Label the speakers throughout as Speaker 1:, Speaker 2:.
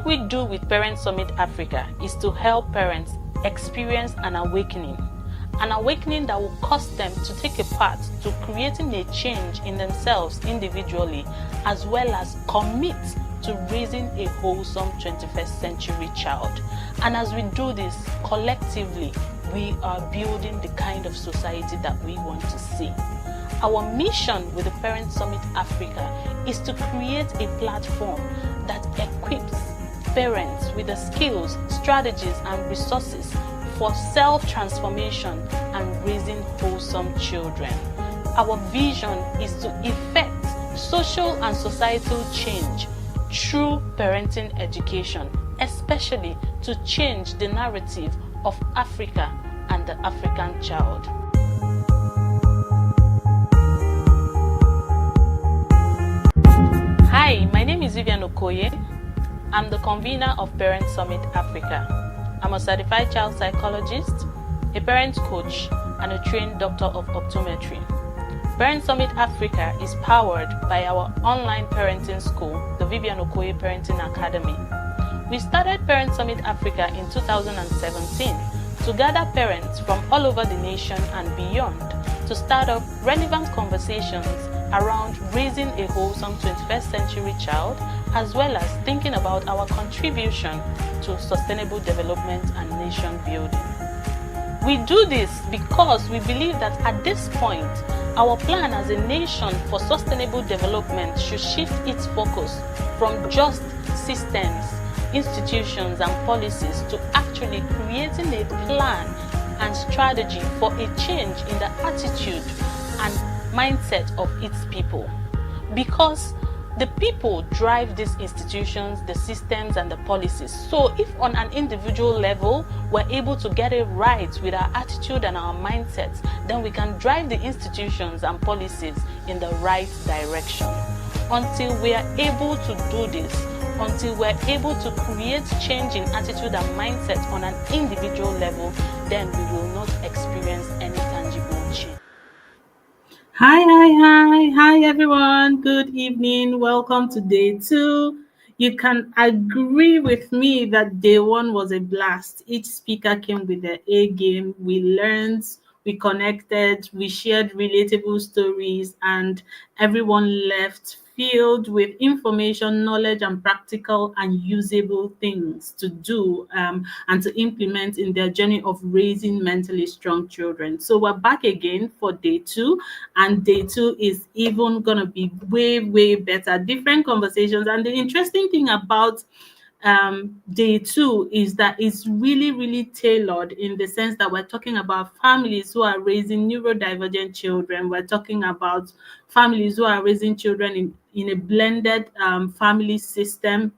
Speaker 1: What we do with Parent Summit Africa is to help parents experience an awakening that will cause them to take a part to creating a change in themselves individually, as well as commit to raising a wholesome 21st century child. And as we do this collectively, we are building the kind of society that we want to see. Our mission with the Parent Summit Africa is to create a platform that equips parents with the skills, strategies, and resources for self-transformation and raising wholesome children. Our vision is to effect social and societal change through parenting education, especially to change the narrative of Africa and the African child. Hi, my name is Vivian Okoye. I'm the convener of Parent Summit Africa. I'm a certified child psychologist, a parent coach, and a trained doctor of optometry. Parent Summit Africa is powered by our online parenting school, the Vivian Okoye Parenting Academy. We started Parent Summit Africa in 2017 to gather parents from all over the nation and beyond to start up relevant conversations around raising a wholesome 21st century child, as well as thinking about our contribution to sustainable development and nation building. We do this because we believe that at this point, our plan as a nation for sustainable development should shift its focus from just systems, institutions, and policies to actually creating a plan and strategy for a change in the attitude and mindset of its people. Because the people drive these institutions, the systems, and the policies. So if on an individual level, we're able to get it right with our attitude and our mindsets, then we can drive the institutions and policies in the right direction. Until we are able to do this, until we're able to create change in attitude and mindset on an individual level, then we will not experience any tangible change. Hi, everyone. Good evening. Welcome to day 2. You can agree with me that day 1 was a blast. Each speaker came with their A game. We learned, we connected, we shared relatable stories, and everyone left filled with information, knowledge, and practical and usable things to do and to implement in their journey of raising mentally strong children. So we're back again for day 2, and day 2 is even gonna be way better. Different conversations, and the interesting thing about day 2 is that it's really tailored in the sense that we're talking about families who are raising neurodivergent children. We're talking about families who are raising children in a blended family system.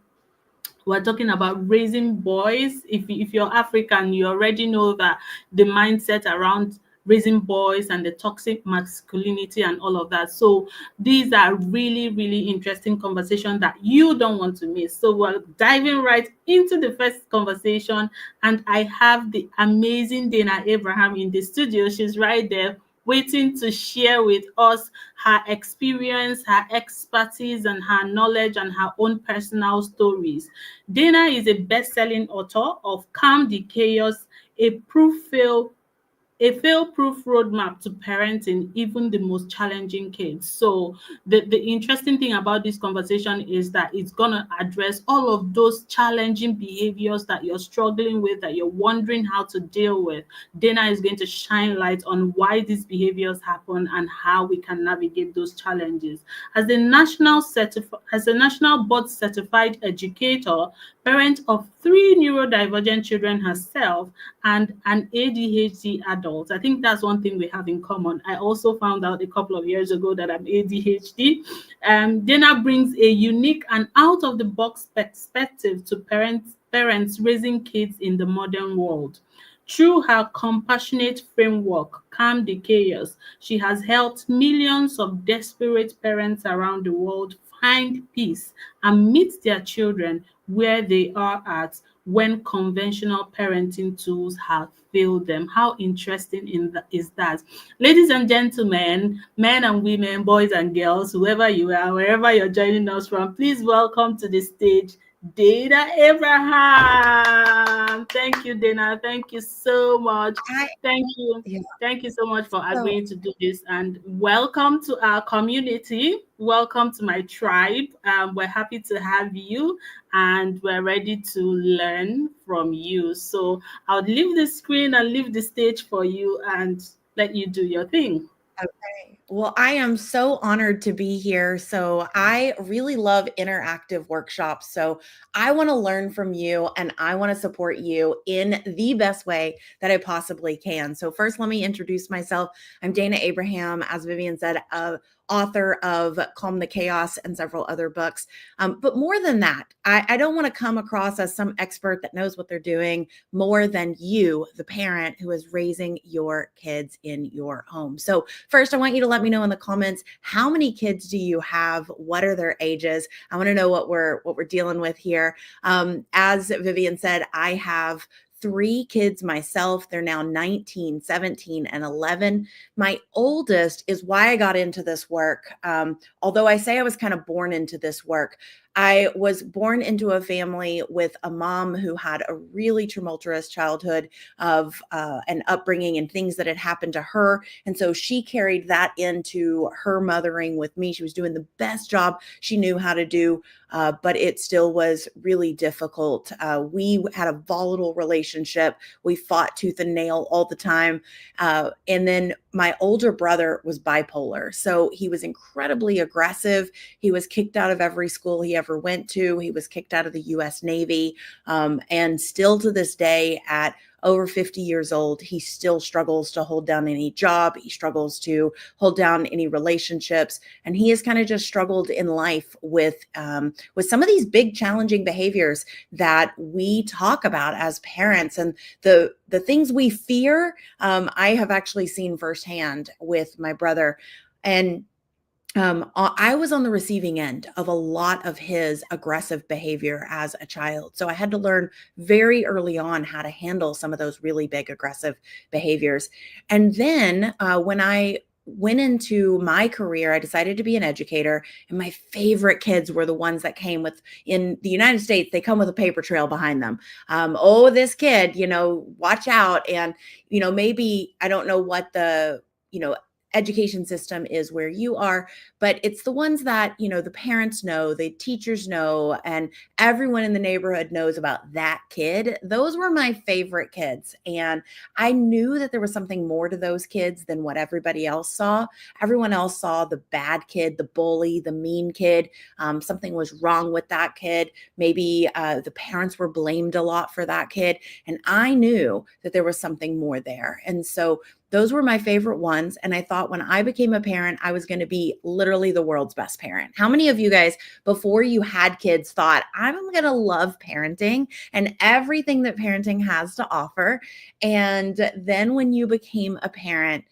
Speaker 1: We're talking about raising boys. If you're African, you already know that the mindset around raising boys and the toxic masculinity and all of that. So these are really interesting conversations that you don't want to miss. So we're diving right into the first conversation, and I have the amazing Dayna Abraham in the studio. She's right there waiting to share with us her experience, her expertise, and her knowledge and her own personal stories. Dayna is a best-selling author of Calm the Chaos, a fail-proof roadmap to parenting even the most challenging kids. So the interesting thing about this conversation is that it's going to address all of those challenging behaviors that you're struggling with, that you're wondering how to deal with. Dayna is going to shine light on why these behaviors happen and how we can navigate those challenges. As a national board certified educator, parent of 3 neurodivergent children herself, and an ADHD adult. I think that's one thing we have in common. I also found out a couple of years ago that I'm ADHD. Dayna brings a unique and out-of-the-box perspective to parents raising kids in the modern world. Through her compassionate framework, Calm the Chaos, she has helped millions of desperate parents around the world find peace and meet their children where they are at when conventional parenting tools have failed them. How interesting is that? Ladies and gentlemen, men and women, boys and girls, whoever you are, wherever you're joining us from, please welcome to the stage
Speaker 2: Dayna Abraham. Thank you, Dayna. Thank you so much.
Speaker 3: I,
Speaker 2: Thank you.
Speaker 3: yeah.
Speaker 2: Thank you so much for
Speaker 3: So
Speaker 2: agreeing to do this, and welcome to our community. Welcome to my tribe. We're happy to have you, and we're ready to learn from you. So I'll leave the screen and leave the stage for you and let you do your thing.
Speaker 3: okay. Well, I am so honored to be here. So, I really love interactive workshops. So, I want to learn from you and I want to support you in the best way that I possibly can. So, first, let me introduce myself. I'm Dayna Abraham, as Vivian said, author of Calm the Chaos and several other books. But more than that, I don't want to come across as some expert that knows what they're doing more than you, the parent who is raising your kids in your home. So, first, I want you to let me know in the comments, how many kids do you have? What are their ages? I want to know what we're dealing with here. As Vivian said, I have three kids myself. They're now 19, 17, and 11. My oldest is why I got into this work. Although I say I was kind of born into this work, I was born into a family with a mom who had a really tumultuous childhood of an upbringing and things that had happened to her. And so she carried that into her mothering with me. She was doing the best job she knew how to do, but it still was really difficult. We had a volatile relationship. We fought tooth and nail all the time. And then my older brother was bipolar. So he was incredibly aggressive. He was kicked out of every school he ever went to. He was kicked out of the US Navy. And still to this day, at over 50 years old, he still struggles to hold down any job. He struggles to hold down any relationships. And he has kind of just struggled in life with some of these big challenging behaviors that we talk about as parents, and the things we fear. I have actually seen firsthand with my brother. And I was on the receiving end of a lot of his aggressive behavior as a child. So I had to learn very early on how to handle some of those really big aggressive behaviors. And then when I went into my career, I decided to be an educator. And my favorite kids were the ones that came with, in the United States, they come with a paper trail behind them. Oh, this kid, watch out. And, maybe I don't know what education system is where you are, but it's the ones that the parents know, the teachers know, and everyone in the neighborhood knows about that kid. Those were my favorite kids, and I knew that there was something more to those kids than what everybody else saw. Everyone else saw the bad kid, the bully, the mean kid. Something was wrong with that kid. Maybe the parents were blamed a lot for that kid, and I knew that there was something more there. And so those were my favorite ones. And I thought when I became a parent, I was going to be literally the world's best parent. How many of you guys, before you had kids, thought, I'm going to love parenting and everything that parenting has to offer? And then when you became a parent,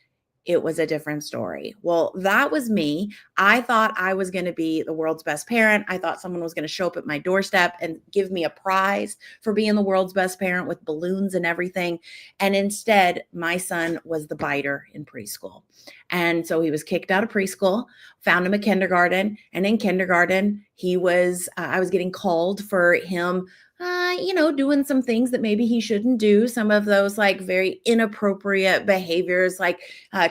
Speaker 3: it was a different story. Well, that was me. I thought I was going to be the world's best parent. I thought someone was going to show up at my doorstep and give me a prize for being the world's best parent with balloons and everything. And instead, my son was the biter in preschool. And so he was kicked out of preschool, found him a kindergarten. And in kindergarten, I was getting called for him doing some things that maybe he shouldn't do. Some of those like very inappropriate behaviors, like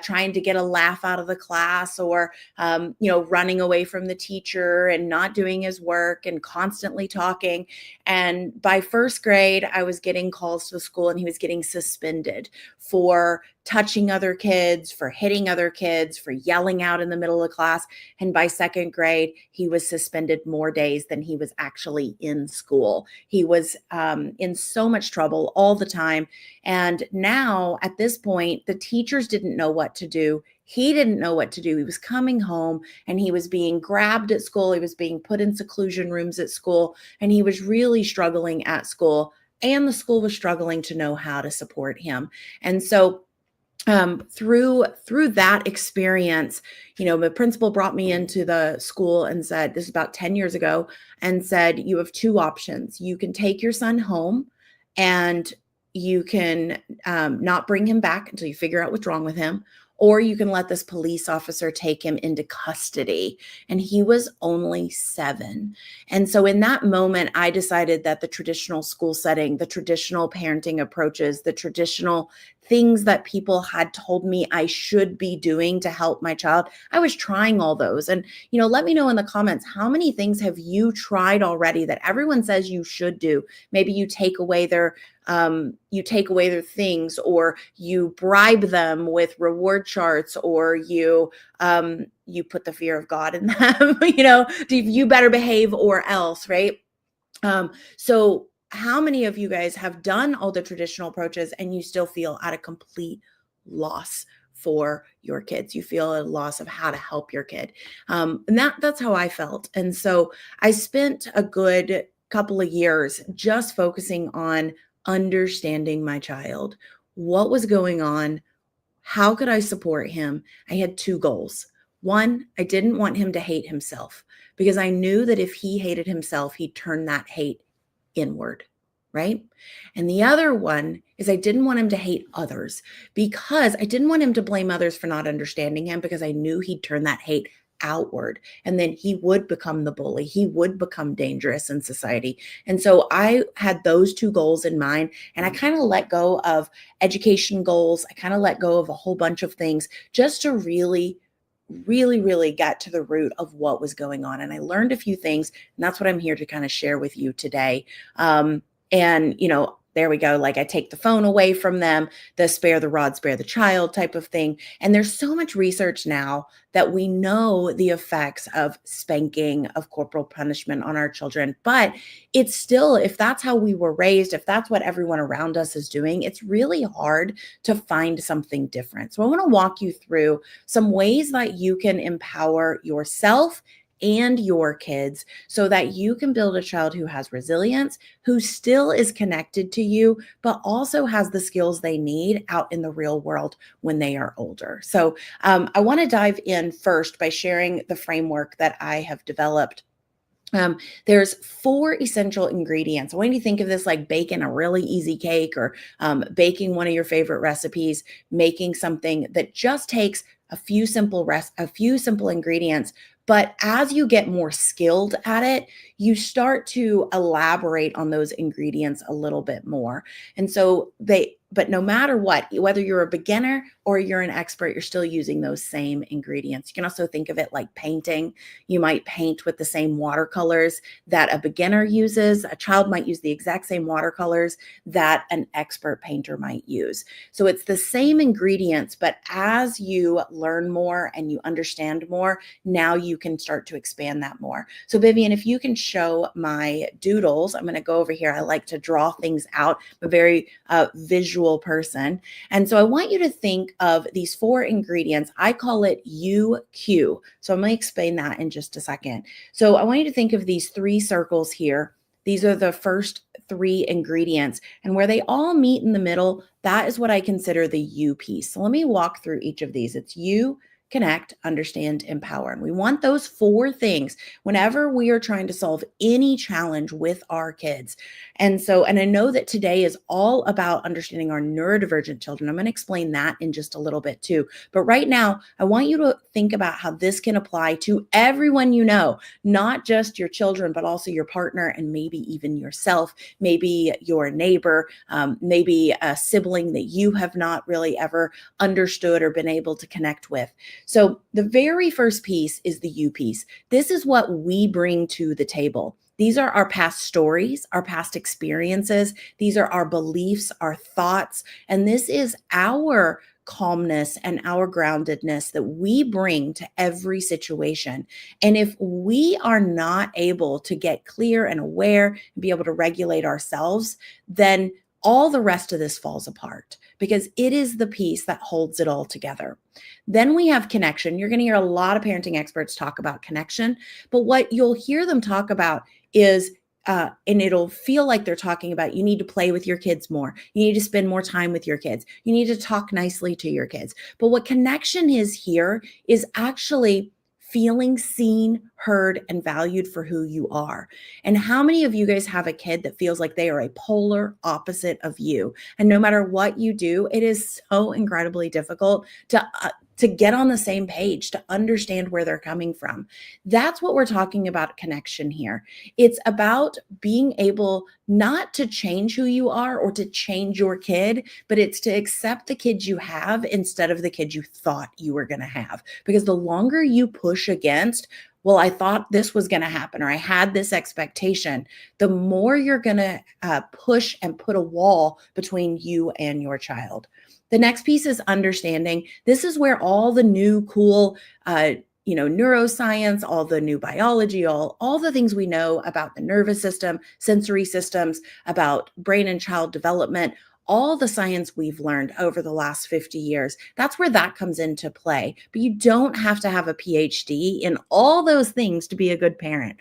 Speaker 3: trying to get a laugh out of the class, or, running away from the teacher and not doing his work and constantly talking. And by first grade, I was getting calls to the school, and he was getting suspended for touching other kids, for hitting other kids, for yelling out in the middle of class. And by second grade, he was suspended more days than he was actually in school. He was in so much trouble all the time. And now at this point, the teachers didn't know what to do. He didn't know what to do. He was coming home and he was being grabbed at school. He was being put in seclusion rooms at school, and he was really struggling at school. And the school was struggling to know how to support him. And so through that experience, the principal brought me into the school and said, this is about 10 years ago, and said, you have two options. You can take your son home, and you can not bring him back until you figure out what's wrong with him, or you can let this police officer take him into custody. And he was only 7. And so in that moment, I decided that the traditional school setting, the traditional parenting approaches, the traditional things that people had told me I should be doing to help my child, I was trying all those. And, let me know in the comments, how many things have you tried already that everyone says you should do? Maybe you take away their things, or you bribe them with reward charts, or you put the fear of God in them, you better behave or else, right? So how many of you guys have done all the traditional approaches and you still feel at a complete loss for your kids? You feel a loss of how to help your kid. And that's how I felt. And so I spent a good couple of years just focusing on understanding my child. What was going on? How could I support him? I had 2 goals. One, I didn't want him to hate himself, because I knew that if he hated himself, he'd turn that hate inward, right? And the other one is I didn't want him to hate others, because I didn't want him to blame others for not understanding him, because I knew he'd turn that hate outward, and then he would become the bully. He would become dangerous in society. And so I had those 2 goals in mind, and I kind of let go of education goals. I kind of let go of a whole bunch of things just to really get to the root of what was going on. And I learned a few things, and that's what I'm here to kind of share with you today. There we go. Like, I take the phone away from them, the spare the rod, spare the child type of thing. And there's so much research now that we know the effects of spanking, of corporal punishment on our children. But it's still, if that's how we were raised, if that's what everyone around us is doing, it's really hard to find something different. So I want to walk you through some ways that you can empower yourself and your kids so that you can build a child who has resilience, who still is connected to you, but also has the skills they need out in the real world when they are older. So I want to dive in first by sharing the framework that I have developed. There's 4 essential ingredients. I want you to think of this like baking a really easy cake, or baking one of your favorite recipes, making something that just takes a few simple ingredients. But as you get more skilled at it, you start to elaborate on those ingredients a little bit more. And so but no matter what, whether you're a beginner or you're an expert, you're still using those same ingredients. You can also think of it like painting. You might paint with the same watercolors that a beginner uses. A child might use the exact same watercolors that an expert painter might use. So it's the same ingredients, but as you learn more and you understand more, now you can start to expand that more. So Vivian, if you can show my doodles, I'm going to go over here. I like to draw things out. I'm a very visual person. And so I want you to think of these 4 ingredients. I call it UQ. So I'm going to explain that in just a second. So I want you to think of these 3 circles here. These are the first 3 ingredients, and where they all meet in the middle, that is what I consider the U piece. So let me walk through each of these. It's U, connect, understand, empower. And we want those 4 things whenever we are trying to solve any challenge with our kids. And I know that today is all about understanding our neurodivergent children. I'm going to explain that in just a little bit too. But right now, I want you to think about how this can apply to everyone you know, not just your children, but also your partner, and maybe even yourself, maybe your neighbor, maybe a sibling that you have not really ever understood or been able to connect with. So the very first piece is the U piece. This is what we bring to the table. These are our past stories, our past experiences. These are our beliefs, our thoughts, and this is our calmness and our groundedness that we bring to every situation. And if we are not able to get clear and aware and be able to regulate ourselves, then all the rest of this falls apart, because it is the piece that holds it all together. Then we have connection. You're going to hear a lot of parenting experts talk about connection, but what you'll hear them talk about is, and it'll feel like they're talking about, you need to play with your kids more. You need to spend more time with your kids. You need to talk nicely to your kids. But what connection is here is actually feeling seen, heard, and valued for who you are. And how many of you guys have a kid that feels like they are a polar opposite of you? And no matter what you do, it is so incredibly difficult to to get on the same page, to understand where they're coming from. That's what we're talking about connection here. It's about being able not to change who you are or to change your kid, but it's to accept the kids you have instead of the kids you thought you were going to have. Because the longer you push against, well, I thought this was going to happen, or I had this expectation, the more you're going to push and put a wall between you and your child. The next piece is understanding. This is where all the new cool, neuroscience, all the new biology, all the things we know about the nervous system, sensory systems, about brain and child development, all the science we've learned over the last 50 years, that's where that comes into play. But you don't have to have a PhD in all those things to be a good parent.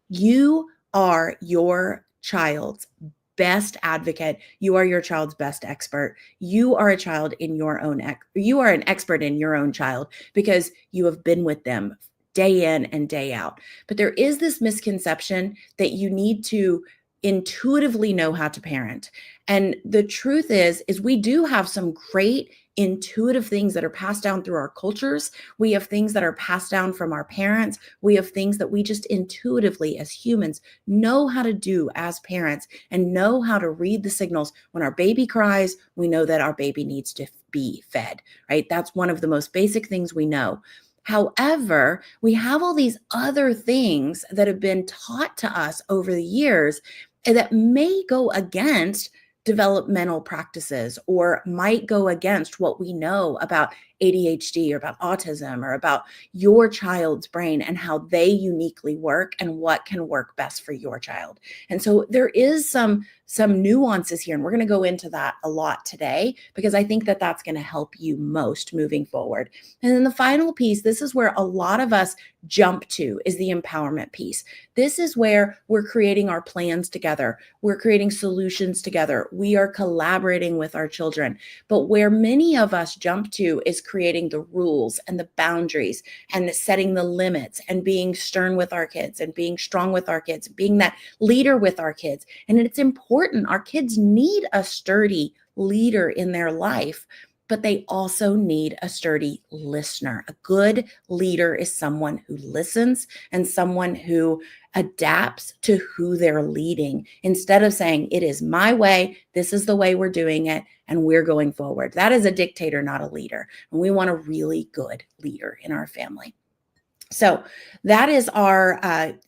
Speaker 3: You are your child's best advocate. You are your child's best expert. You are a child in your own, you are an expert in your own child because you have been with them day in and day out. But there is this misconception that you need to intuitively know how to parent. And the truth is we do have some great intuitive things that are passed down through our cultures. We have things that are passed down from our parents. We have things that we just intuitively as humans know how to do as parents and know how to read the signals. When our baby cries, we know that our baby needs to be fed, right? That's one of the most basic things we know. However, we have all these other things that have been taught to us over the years that may go against developmental practices or might go against what we know about ADHD or about autism or about your child's brain and how they uniquely work and what can work best for your child. And so there is some nuances here, and we're going to go into that a lot today because I think that that's going to help you most moving forward. And then the final piece, this is where a lot of us jump to, is the empowerment piece. This is where we're creating our plans together. We're creating solutions together. We are collaborating with our children. But where many of us jump to is creating the rules and the boundaries and setting the limits and being stern with our kids and being strong with our kids, being that leader with our kids. And it's important. Our kids need a sturdy leader in their life, but they also need a sturdy listener. A good leader is someone who listens and someone who adapts to who they're leading instead of saying, it is my way, this is the way we're doing it, and we're going forward. That is a dictator, not a leader. And we want a really good leader in our family. So that is our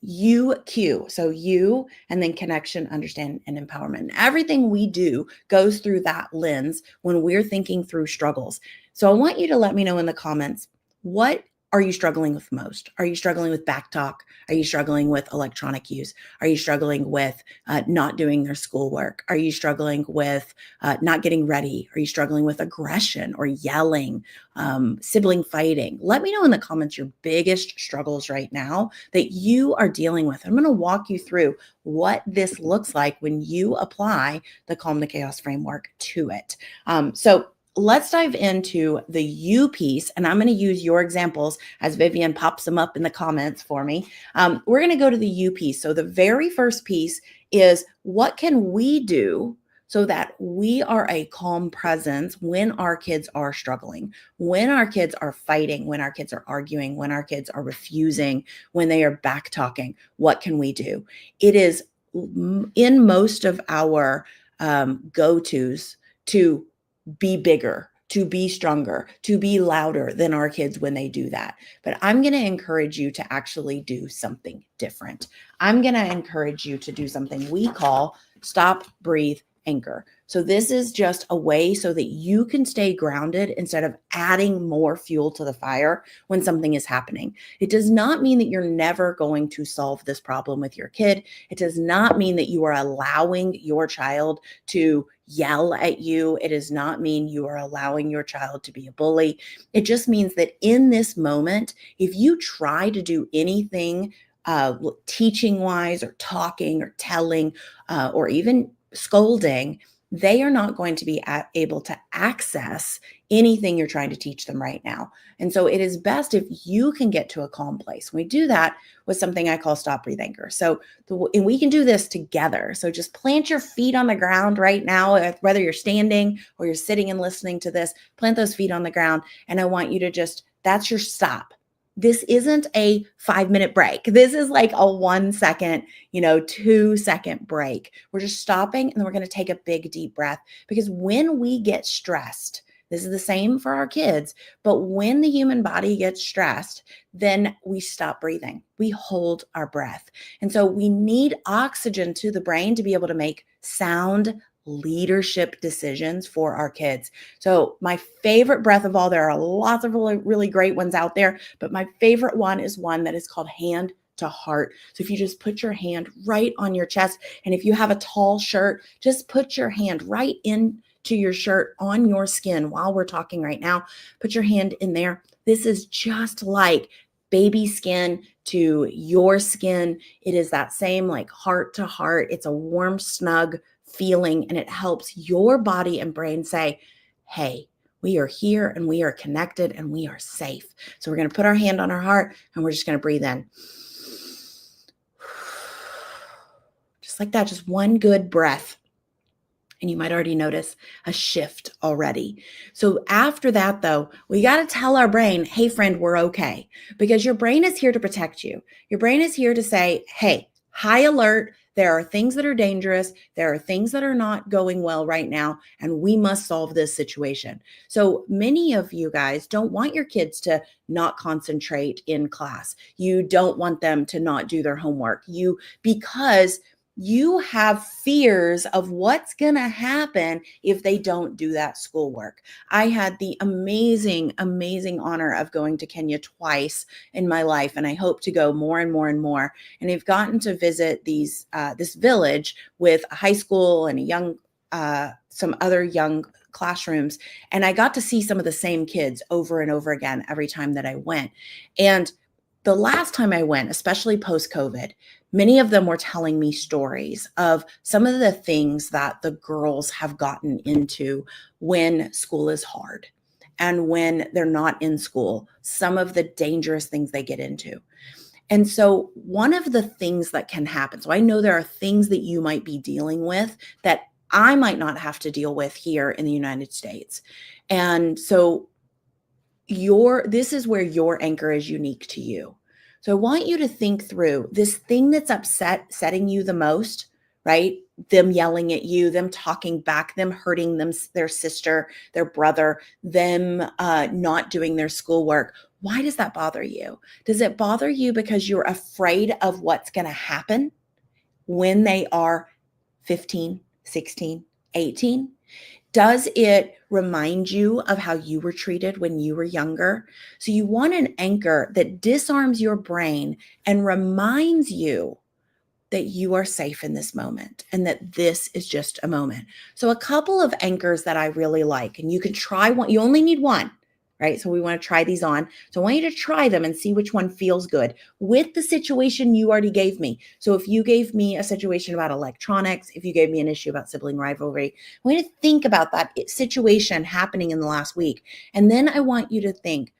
Speaker 3: UQ. So you, and then connection, understand, and empowerment. And everything we do goes through that lens when we're thinking through struggles. So I want you to let me know in the comments, what are you struggling with most? Are you struggling with backtalk? Are you struggling with electronic use? Are you struggling with not doing their schoolwork? Are you struggling with not getting ready? Are you struggling with aggression or yelling, sibling fighting? Let me know in the comments your biggest struggles right now that you are dealing with. I'm going to walk you through what this looks like when you apply the Calm the Chaos framework to it. So let's dive into the U piece, and I'm going to use your examples as Vivian pops them up in the comments for me. We're going to go to the U piece. So the very first piece is, what can we do so that we are a calm presence when our kids are struggling, when our kids are fighting, when our kids are arguing, when our kids are refusing, when they are back talking? What can we do? It is in most of our go-tos to be bigger, to be stronger, to be louder than our kids when they do that. But I'm going to encourage you to actually do something different. I'm going to encourage you to do something we call stop, breathe, anchor. So this is just a way so that you can stay grounded instead of adding more fuel to the fire when something is happening. It does not mean that you're never going to solve this problem with your kid. It does not mean that you are allowing your child to yell at you. It does not mean you are allowing your child to be a bully. It just means that in this moment, if you try to do anything teaching wise or talking or telling or even scolding they are not going to be able to access anything you're trying to teach them right now. And so it is best if you can get to a calm place. We do that with something I call stop, breathe, anchor. So and we can do this together. So just plant your feet on the ground right now, whether you're standing or you're sitting and listening to this, plant those feet on the ground. And I want you to that's your stop. This isn't a 5-minute break. This is like a 1 second, 2-second break. We're just stopping and then we're going to take a big deep breath, because when we get stressed, this is the same for our kids, but when the human body gets stressed, then we stop breathing. We hold our breath. And so we need oxygen to the brain to be able to make sound leadership decisions for our kids. So my favorite breath of all, there are lots of really, really great ones out there, but my favorite one is one that is called hand to heart. So if you just put your hand right on your chest, and if you have a tall shirt, just put your hand right into your shirt on your skin while we're talking right now. Put your hand in there. This is just like baby skin to your skin. It is that same like heart to heart. It's a warm, snug feeling, and it helps your body and brain say, hey, we are here and we are connected and we are safe. So we're going to put our hand on our heart and we're just going to breathe in. Just like that, just one good breath. And you might already notice a shift already. So after that, though, we got to tell our brain, hey, friend, we're okay. Because your brain is here to protect you. Your brain is here to say, hey, high alert. There are things that are dangerous. There are things that are not going well right now, and we must solve this situation. So many of you guys don't want your kids to not concentrate in class. You don't want them to not do their homework. Because you have fears of what's going to happen if they don't do that schoolwork. I had the amazing, amazing honor of going to Kenya twice in my life, and I hope to go more and more and more. And I've gotten to visit this village with a high school and some other young classrooms. And I got to see some of the same kids over and over again every time that I went. And the last time I went, especially post-COVID, many of them were telling me stories of some of the things that the girls have gotten into when school is hard and when they're not in school, some of the dangerous things they get into. And so one of the things that can happen, so I know there are things that you might be dealing with that I might not have to deal with here in the United States. And so this is where your anchor is unique to you. So I want you to think through this thing that's setting you the most, right? Them yelling at you, them talking back, them hurting their sister, their brother, them not doing their schoolwork. Why does that bother you? Does it bother you because you're afraid of what's going to happen when they are 15, 16, 18? Does it remind you of how you were treated when you were younger? So you want an anchor that disarms your brain and reminds you that you are safe in this moment and that this is just a moment. So a couple of anchors that I really like, and you can try one. You only need one, right? So we want to try these on. So I want you to try them and see which one feels good with the situation you already gave me. So if you gave me a situation about electronics, if you gave me an issue about sibling rivalry, I want you to think about that situation happening in the last week. And then I want you to think,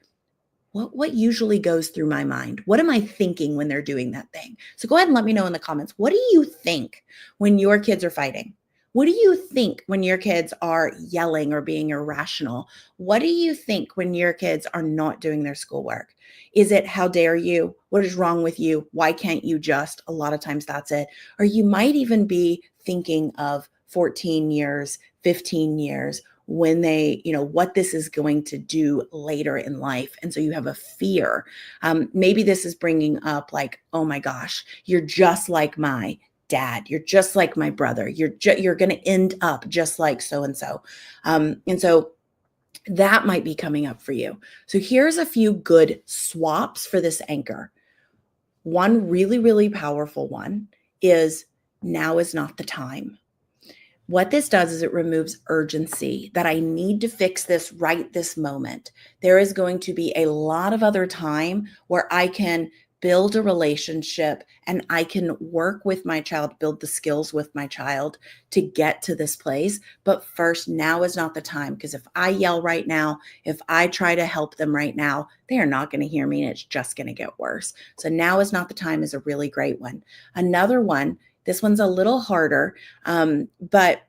Speaker 3: what usually goes through my mind? What am I thinking when they're doing that thing? So go ahead and let me know in the comments. What do you think when your kids are fighting? What do you think when your kids are yelling or being irrational? What do you think when your kids are not doing their schoolwork? Is it, how dare you? What is wrong with you? Why can't you just? A lot of times that's it. Or you might even be thinking of 14 years, 15 years, when they, what this is going to do later in life. And so you have a fear. Maybe this is bringing up like, oh my gosh, you're just like my dad. You're just like my brother. You're going to end up just like so-and-so. And so that might be coming up for you. So here's a few good swaps for this anchor. One really, really powerful one is, now is not the time. What this does is it removes urgency that I need to fix this right this moment. There is going to be a lot of other time where I can build a relationship, and I can work with my child, build the skills with my child to get to this place. But first, now is not the time, because if I yell right now, if I try to help them right now, they are not going to hear me and it's just going to get worse. So now is not the time is a really great one. Another one, this one's a little harder, but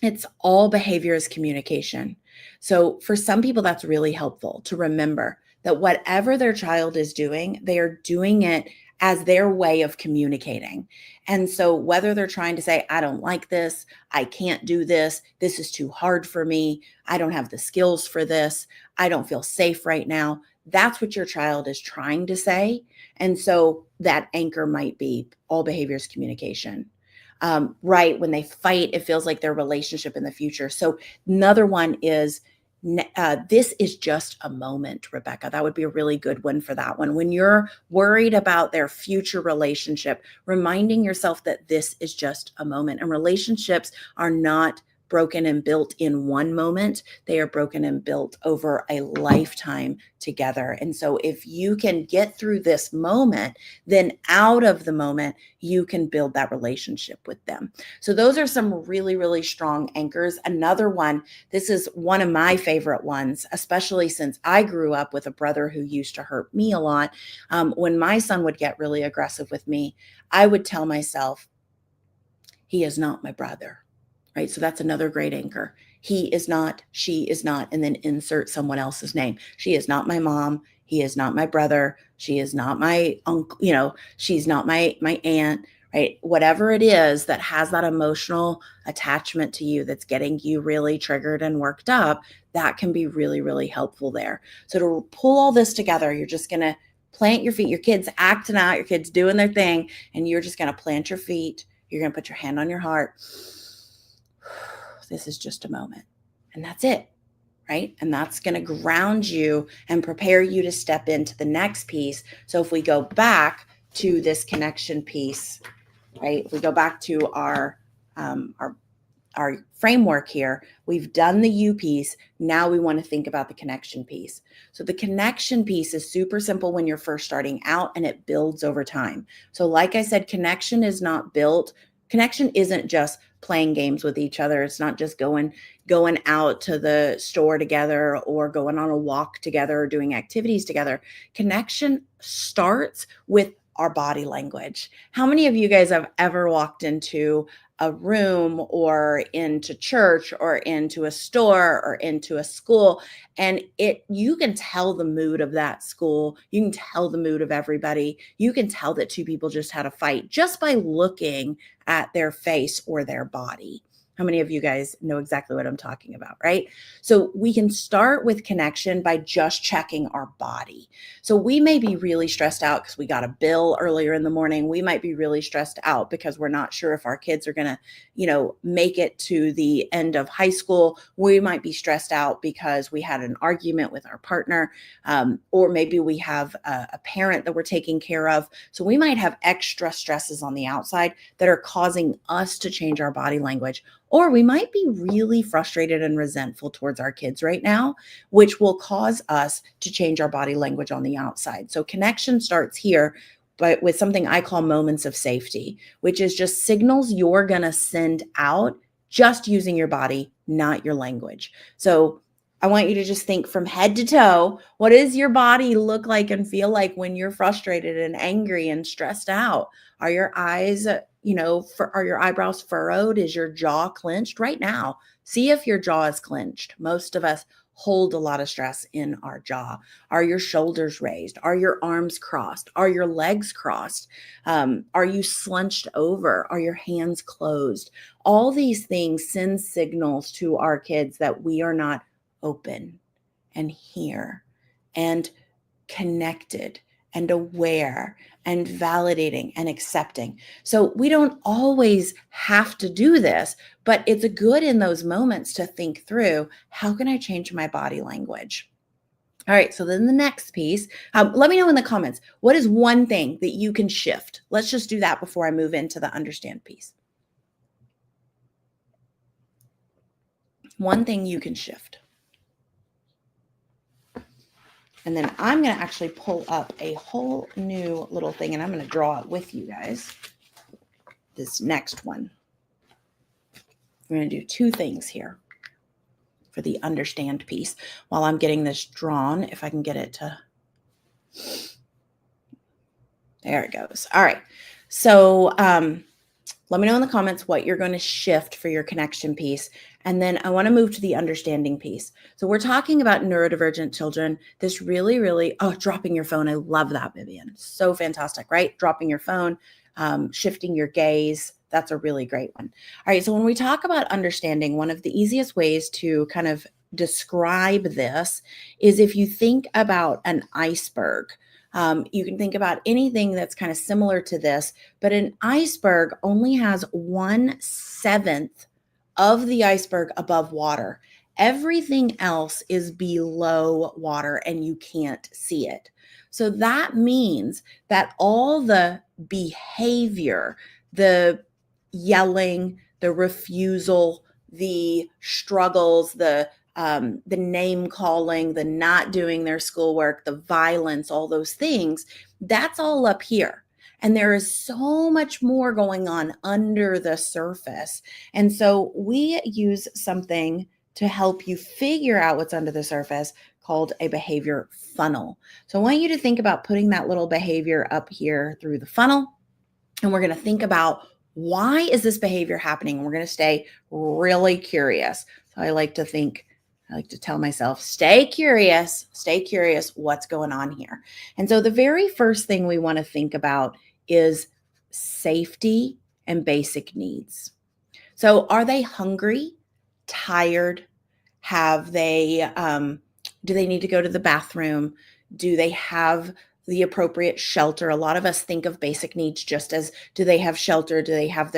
Speaker 3: it's all behavior is communication. So for some people, that's really helpful to remember that whatever their child is doing, they are doing it as their way of communicating. And so whether they're trying to say, I don't like this, I can't do this, this is too hard for me, I don't have the skills for this, I don't feel safe right now, that's what your child is trying to say. And so that anchor might be all behavior is communication. Right. When they fight, it feels like their relationship in the future. So another one is, this is just a moment, Rebecca. That would be a really good one for that one. When you're worried about their future relationship, reminding yourself that this is just a moment, and relationships are not broken and built in one moment. They are broken and built over a lifetime together. And so if you can get through this moment, then out of the moment, you can build that relationship with them. So those are some really, really strong anchors. Another one, this is one of my favorite ones, especially since I grew up with a brother who used to hurt me a lot. When my son would get really aggressive with me, I would tell myself, he is not my brother. Right? So that's another great anchor. He is not, she is not, and then insert someone else's name. She is not my mom. He is not my brother. She is not my uncle, she's not my aunt, right? Whatever it is that has that emotional attachment to you that's getting you really triggered and worked up, that can be really, really helpful there. So to pull all this together, you're just going to plant your feet. Your kid's acting out, your kid's doing their thing, and you're just going to plant your feet. You're going to put your hand on your heart. This is just a moment, and that's it, right? And that's going to ground you and prepare you to step into the next piece. So if we go back to this connection piece, right? If we go back to our framework here, we've done the you piece. Now we want to think about the connection piece. So the connection piece is super simple when you're first starting out, and it builds over time. So like I said, connection is not built. Connection isn't just playing games with each other. It's not just going out to the store together or going on a walk together or doing activities together. Connection starts with our body language. How many of you guys have ever walked into a room or into church or into a store or into a school, and you can tell the mood of that school, you can tell the mood of everybody, you can tell that two people just had a fight just by looking at their face or their body. How many of you guys know exactly what I'm talking about, right? So we can start with connection by just checking our body. So we may be really stressed out because we got a bill earlier in the morning. We might be really stressed out because we're not sure if our kids are going to, make it to the end of high school. We might be stressed out because we had an argument with our partner, or maybe we have a parent that we're taking care of. So we might have extra stresses on the outside that are causing us to change our body language. Or we might be really frustrated and resentful towards our kids right now, which will cause us to change our body language on the outside. So connection starts here, but with something I call moments of safety, which is just signals you're going to send out just using your body, not your language. So I want you to just think from head to toe, what does your body look like and feel like when you're frustrated and angry and stressed out? Are your eyes, are your eyebrows furrowed? Is your jaw clenched? Right now, see if your jaw is clenched. Most of us hold a lot of stress in our jaw. Are your shoulders raised? Are your arms crossed? Are your legs crossed? Are you slunched over? Are your hands closed? All these things send signals to our kids that we are not open and here and connected and aware and validating and accepting. So we don't always have to do this, but it's good in those moments to think through, how can I change my body language? All right, so then the next piece, let me know in the comments, what is one thing that you can shift? Let's just do that before I move into the understand piece. One thing you can shift. And then I'm going to actually pull up a whole new little thing, and I'm going to draw it with you guys. This next one. We're going to do two things here for the understand piece. While I'm getting this drawn, if I can get it to, there it goes. All right. So let me know in the comments what you're going to shift for your connection piece. And then I want to move to the understanding piece. So we're talking about neurodivergent children. This really, dropping your phone. I love that, Vivian. So fantastic, right? Dropping your phone, shifting your gaze. That's a really great one. All right. So when we talk about understanding, one of the easiest ways to kind of describe this is if you think about an iceberg. You can think about anything that's kind of similar to this, but an iceberg only has 1/7 of the iceberg above water. Everything else is below water and you can't see it. So that means that all the behavior, the yelling, the refusal, the struggles, the name calling, the not doing their schoolwork, the violence, all those things, that's all up here. And there is so much more going on under the surface. And so we use something to help you figure out what's under the surface called a behavior funnel. So I want you to think about putting that little behavior up here through the funnel. And we're going to think about, why is this behavior happening? We're going to stay really curious. So I like to tell myself, stay curious, what's going on here. And so the very first thing we want to think about is safety and basic needs. So are they hungry, tired? Have they, do they need to go to the bathroom? Do they have the appropriate shelter? A lot of us think of basic needs just as, do they have shelter? Do they have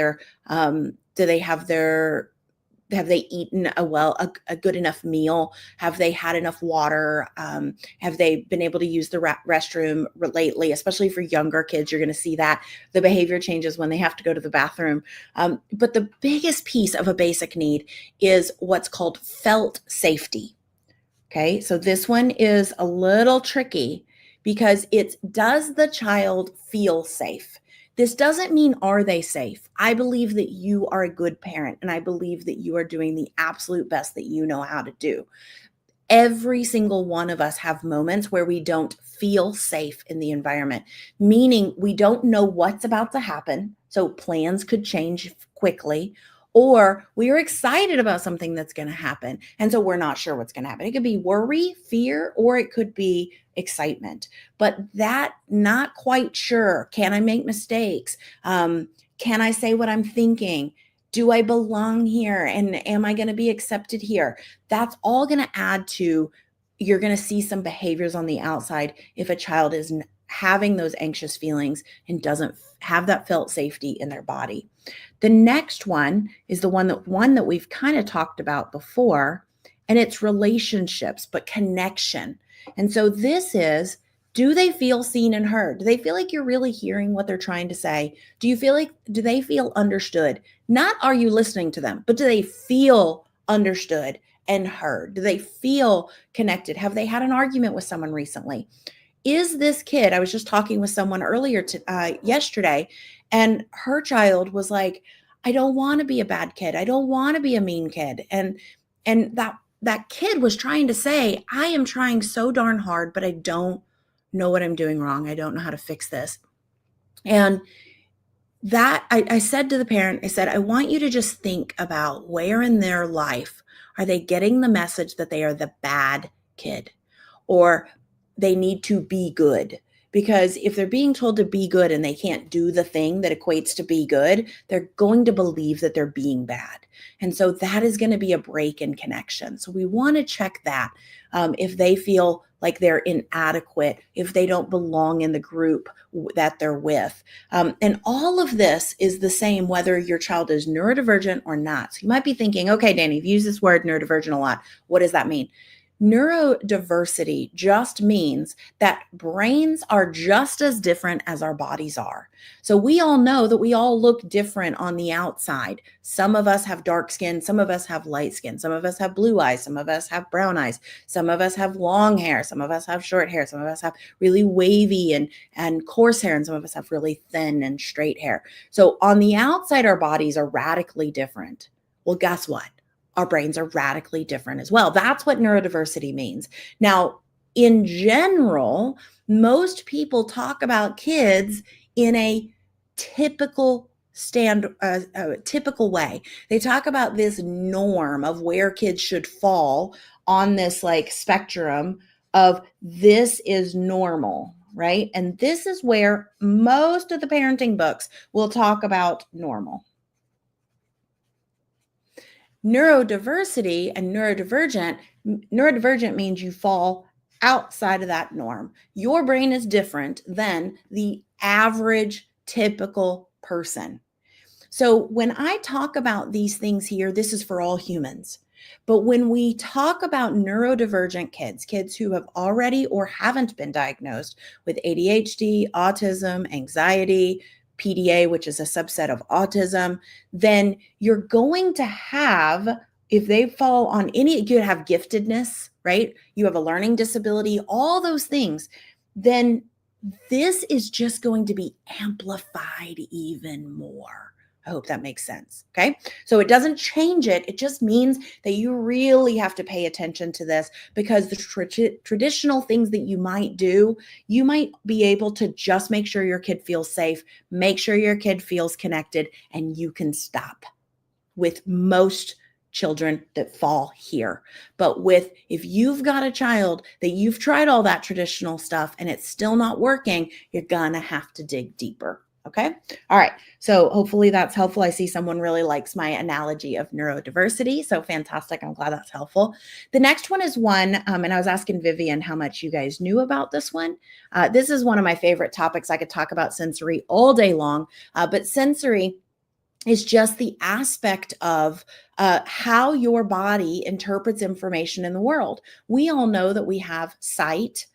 Speaker 3: have they eaten a good enough meal? Have they had enough water? Have they been able to use the restroom lately? Especially for younger kids, you're going to see that the behavior changes when they have to go to the bathroom. But the biggest piece of a basic need is what's called felt safety. Okay, so this one is a little tricky because it's, does the child feel safe? This doesn't mean, are they safe? I believe that you are a good parent, and I believe that you are doing the absolute best that you know how to do. Every single one of us have moments where we don't feel safe in the environment, meaning we don't know what's about to happen. So plans could change quickly, or we are excited about something that's going to happen. And so we're not sure what's going to happen. It could be worry, fear, or it could be excitement, but that not quite sure. Can I make mistakes? Can I say what I'm thinking? Do I belong here? And am I going to be accepted here? That's all going to add to, you're going to see some behaviors on the outside if a child is having those anxious feelings and doesn't have that felt safety in their body. The next one is the one that we've kind of talked about before, and it's relationships, but connection. And so this is, do they feel seen and heard? Do they feel like you're really hearing what they're trying to say? Do they feel understood? Not are you listening to them, but do they feel understood and heard? Do they feel connected? Have they had an argument with someone recently? Is this kid, I was just talking with someone earlier yesterday, and her child was like, I don't want to be a bad kid. I don't want to be a mean kid. And that kid was trying to say, I am trying so darn hard, but I don't know what I'm doing wrong. I don't know how to fix this. And that I said to the parent, I said, I want you to just think about where in their life are they getting the message that they are the bad kid, or they need to be good. Because if they're being told to be good and they can't do the thing that equates to be good, they're going to believe that they're being bad. And so that is going to be a break in connection. So we want to check that if they feel like they're inadequate, if they don't belong in the group that they're with. And all of this is the same whether your child is neurodivergent or not. So you might be thinking, okay, Dayna, you've used this word neurodivergent a lot. What does that mean? Neurodiversity just means that brains are just as different as our bodies are. So we all know that we all look different on the outside. Some of us have dark skin, some of us have light skin, some of us have blue eyes, some of us have brown eyes, some of us have long hair, some of us have short hair, some of us have really wavy and coarse hair, and some of us have really thin and straight hair. So on the outside, our bodies are radically different. Well, guess what? Our brains are radically different as well. That's what neurodiversity means. Now, in general, most people talk about kids in a typical typical way. They talk about this norm of where kids should fall on this like spectrum of this is normal, right? And this is where most of the parenting books will talk about normal. Neurodiversity and neurodivergent means you fall outside of that norm. Your brain is different than the average typical person. So when I talk about these things here, this is for all humans. But when we talk about neurodivergent kids who have already or haven't been diagnosed with ADHD, autism, anxiety, PDA, which is a subset of autism, then you're going to have, if they fall on any, you have giftedness, right? You have a learning disability, all those things, then this is just going to be amplified even more. I hope that makes sense. Okay. So it doesn't change it. It just means that you really have to pay attention to this, because the traditional things that you might do, you might be able to just make sure your kid feels safe, make sure your kid feels connected, and you can stop with most children that fall here. But if you've got a child that you've tried all that traditional stuff and it's still not working, you're gonna have to dig deeper. Okay. All right. So hopefully that's helpful. I see someone really likes my analogy of neurodiversity. So fantastic. I'm glad that's helpful. The next one is one, and I was asking Vivian how much you guys knew about this one. This is one of my favorite topics. I could talk about sensory all day long, but sensory is just the aspect of how your body interprets information in the world. We all know that we have sight,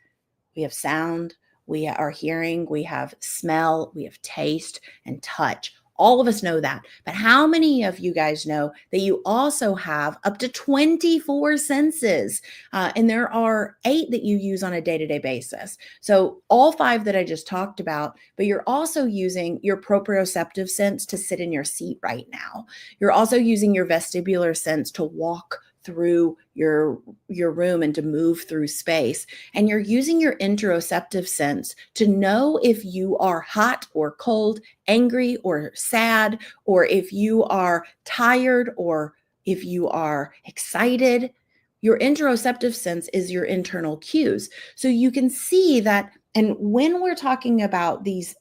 Speaker 3: we have sound, we are hearing, we have smell, we have taste and touch. All of us know that. But how many of you guys know that you also have up to 24 senses? And there are 8 that you use on a day-to-day basis. So all 5 that I just talked about, but you're also using your proprioceptive sense to sit in your seat right now. You're also using your vestibular sense to walk through your room and to move through space. And you're using your interoceptive sense to know if you are hot or cold, angry or sad, or if you are tired or if you are excited. Your interoceptive sense is your internal cues. So you can see that, and when we're talking about these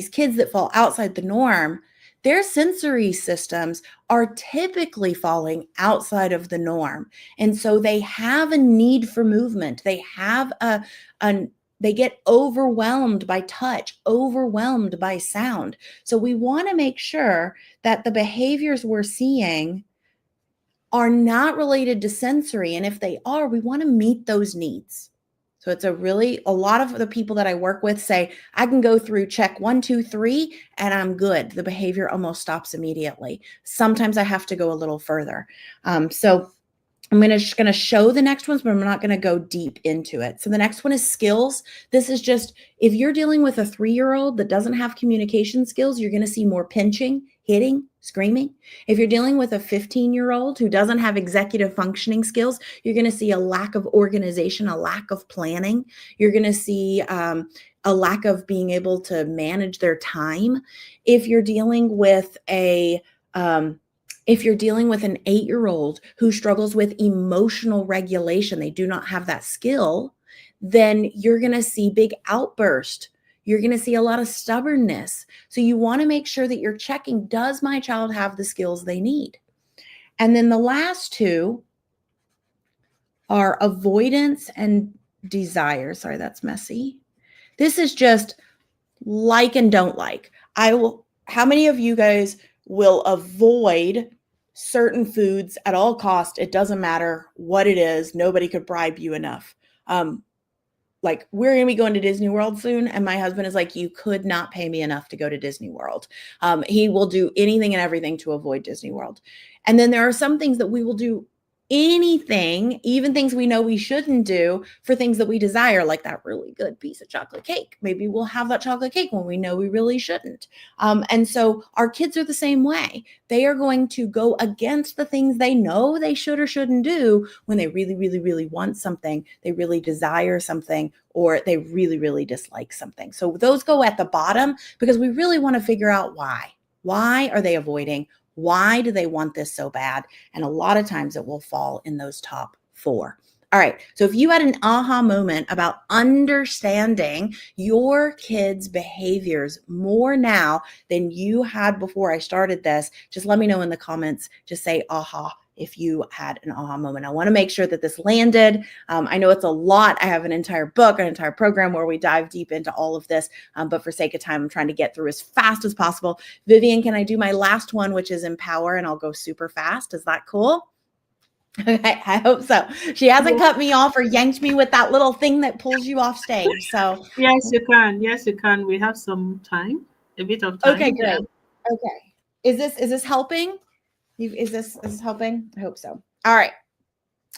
Speaker 3: kids that fall outside the norm, their sensory systems are typically falling outside of the norm. And so they have a need for movement. They have they get overwhelmed by touch, overwhelmed by sound. So we want to make sure that the behaviors we're seeing are not related to sensory. And if they are, we want to meet those needs. So it's a lot of the people that I work with say, I can go through check 1, 2, 3, and I'm good. The behavior almost stops immediately. Sometimes I have to go a little further. So I'm just going to show the next ones, but I'm not going to go deep into it. So the next one is skills. This is just, if you're dealing with a 3-year-old that doesn't have communication skills, you're going to see more pinching, hitting, screaming. If you're dealing with a 15-year-old who doesn't have executive functioning skills, you're going to see a lack of organization, a lack of planning. You're going to see a lack of being able to manage their time. If you're dealing with an 8-year-old who struggles with emotional regulation, they do not have that skill, then you're going to see big outburst. You're going to see a lot of stubbornness. So you want to make sure that you're checking, does my child have the skills they need? And then the last 2 are avoidance and desire. Sorry, that's messy. This is just like and don't like. How many of you guys will avoid certain foods at all cost. It doesn't matter what it is. Nobody could bribe you enough. Like, we're going to be going to Disney World soon. And my husband is like, you could not pay me enough to go to Disney World. He will do anything and everything to avoid Disney World. And then there are some things that we will do anything, even things we know we shouldn't do, for things that we desire, like that really good piece of chocolate cake. Maybe we'll have that chocolate cake when we know we really shouldn't. And so our kids are the same way. They are going to go against the things they know they should or shouldn't do when they really, really, really want something, they really desire something, or they really, really dislike something. So those go at the bottom because we really want to figure out why. Why are they avoiding? Why do they want this so bad? And a lot of times it will fall in those top 4. All right. So if you had an aha moment about understanding your kids' behaviors more now than you had before I started this, just let me know in the comments. Just say aha if you had an aha moment. I want to make sure that this landed. I know it's a lot. I have an entire book, an entire program where we dive deep into all of this. But for sake of time, I'm trying to get through as fast as possible. Vivian, can I do my last one, which is empower, and I'll go super fast? Is that cool? Okay, I hope so. She hasn't cut me off or yanked me with that little thing that pulls you off stage. So
Speaker 2: Yes, you can. Yes, you can. We have some time, a bit of time.
Speaker 3: Okay, great. Okay. Is this helping? Is this helping? I hope so. All right.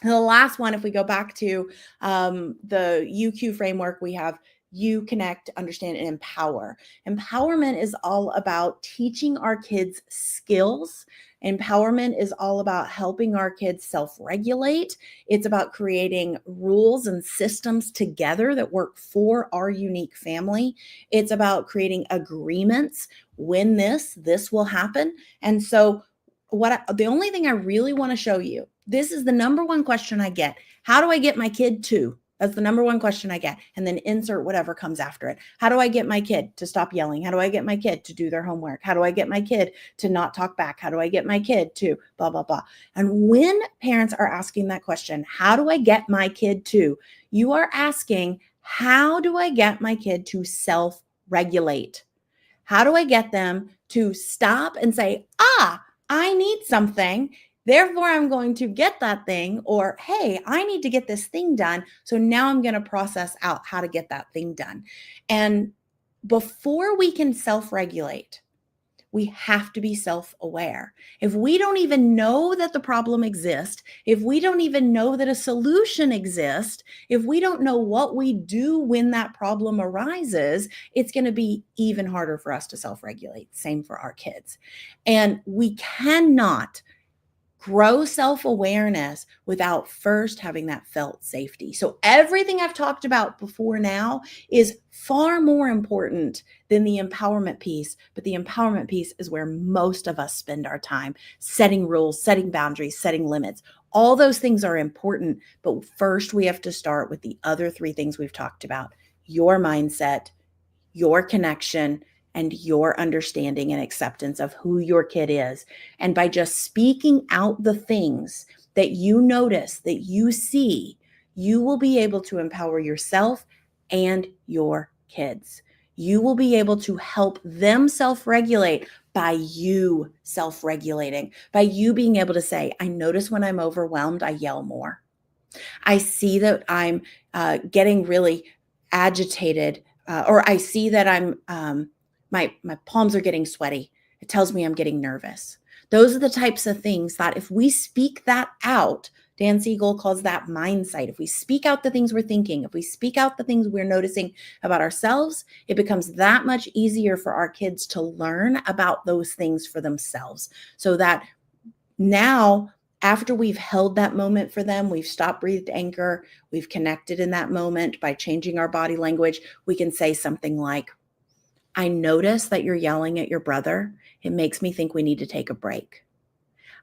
Speaker 3: And the last one, if we go back to the UQ framework, we have you, connect, understand, and empower. Empowerment is all about teaching our kids skills. Empowerment is all about helping our kids self-regulate. It's about creating rules and systems together that work for our unique family. It's about creating agreements. When this will happen. And so the only thing I really want to show you, this is the number one question I get. How do I get my kid to? That's the number one question I get. And then insert whatever comes after it. How do I get my kid to stop yelling? How do I get my kid to do their homework? How do I get my kid to not talk back? How do I get my kid to blah, blah, blah? And when parents are asking that question, how do I get my kid to? You are asking, how do I get my kid to self-regulate? How do I get them to stop and say, I need something, therefore I'm going to get that thing, or, hey, I need to get this thing done. So now I'm going to process out how to get that thing done. And before we can self-regulate, we have to be self-aware. If we don't even know that the problem exists, if we don't even know that a solution exists, if we don't know what we do when that problem arises, it's going to be even harder for us to self-regulate. Same for our kids. And we cannot grow self-awareness without first having that felt safety. So everything I've talked about before now is far more important than the empowerment piece, but the empowerment piece is where most of us spend our time, setting rules, setting boundaries, setting limits. All those things are important, but first we have to start with the other 3 things we've talked about: your mindset, your connection, and your understanding and acceptance of who your kid is. And by just speaking out the things that you notice, that you see, you will be able to empower yourself and your kids. You will be able to help them self-regulate by you self-regulating, by you being able to say, I notice when I'm overwhelmed, I yell more. I see that I'm getting really agitated, or I see that I'm my palms are getting sweaty. It tells me I'm getting nervous. Those are the types of things that if we speak that out, Dan Siegel calls that mindsight. If we speak out the things we're thinking, if we speak out the things we're noticing about ourselves, it becomes that much easier for our kids to learn about those things for themselves. So that now, after we've held that moment for them, we've stopped, breathed, anchor, we've connected in that moment by changing our body language, we can say something like, I notice that you're yelling at your brother. It makes me think we need to take a break.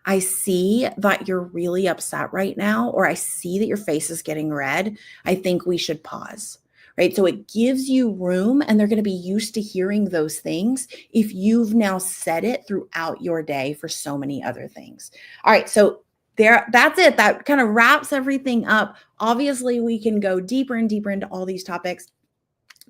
Speaker 3: I see that you're really upset right now, or I see that your face is getting red. I think we should pause, right? So it gives you room, and they're going to be used to hearing those things if you've now said it throughout your day for so many other things. All right. So that's it. That kind of wraps everything up. Obviously, we can go deeper and deeper into all these topics,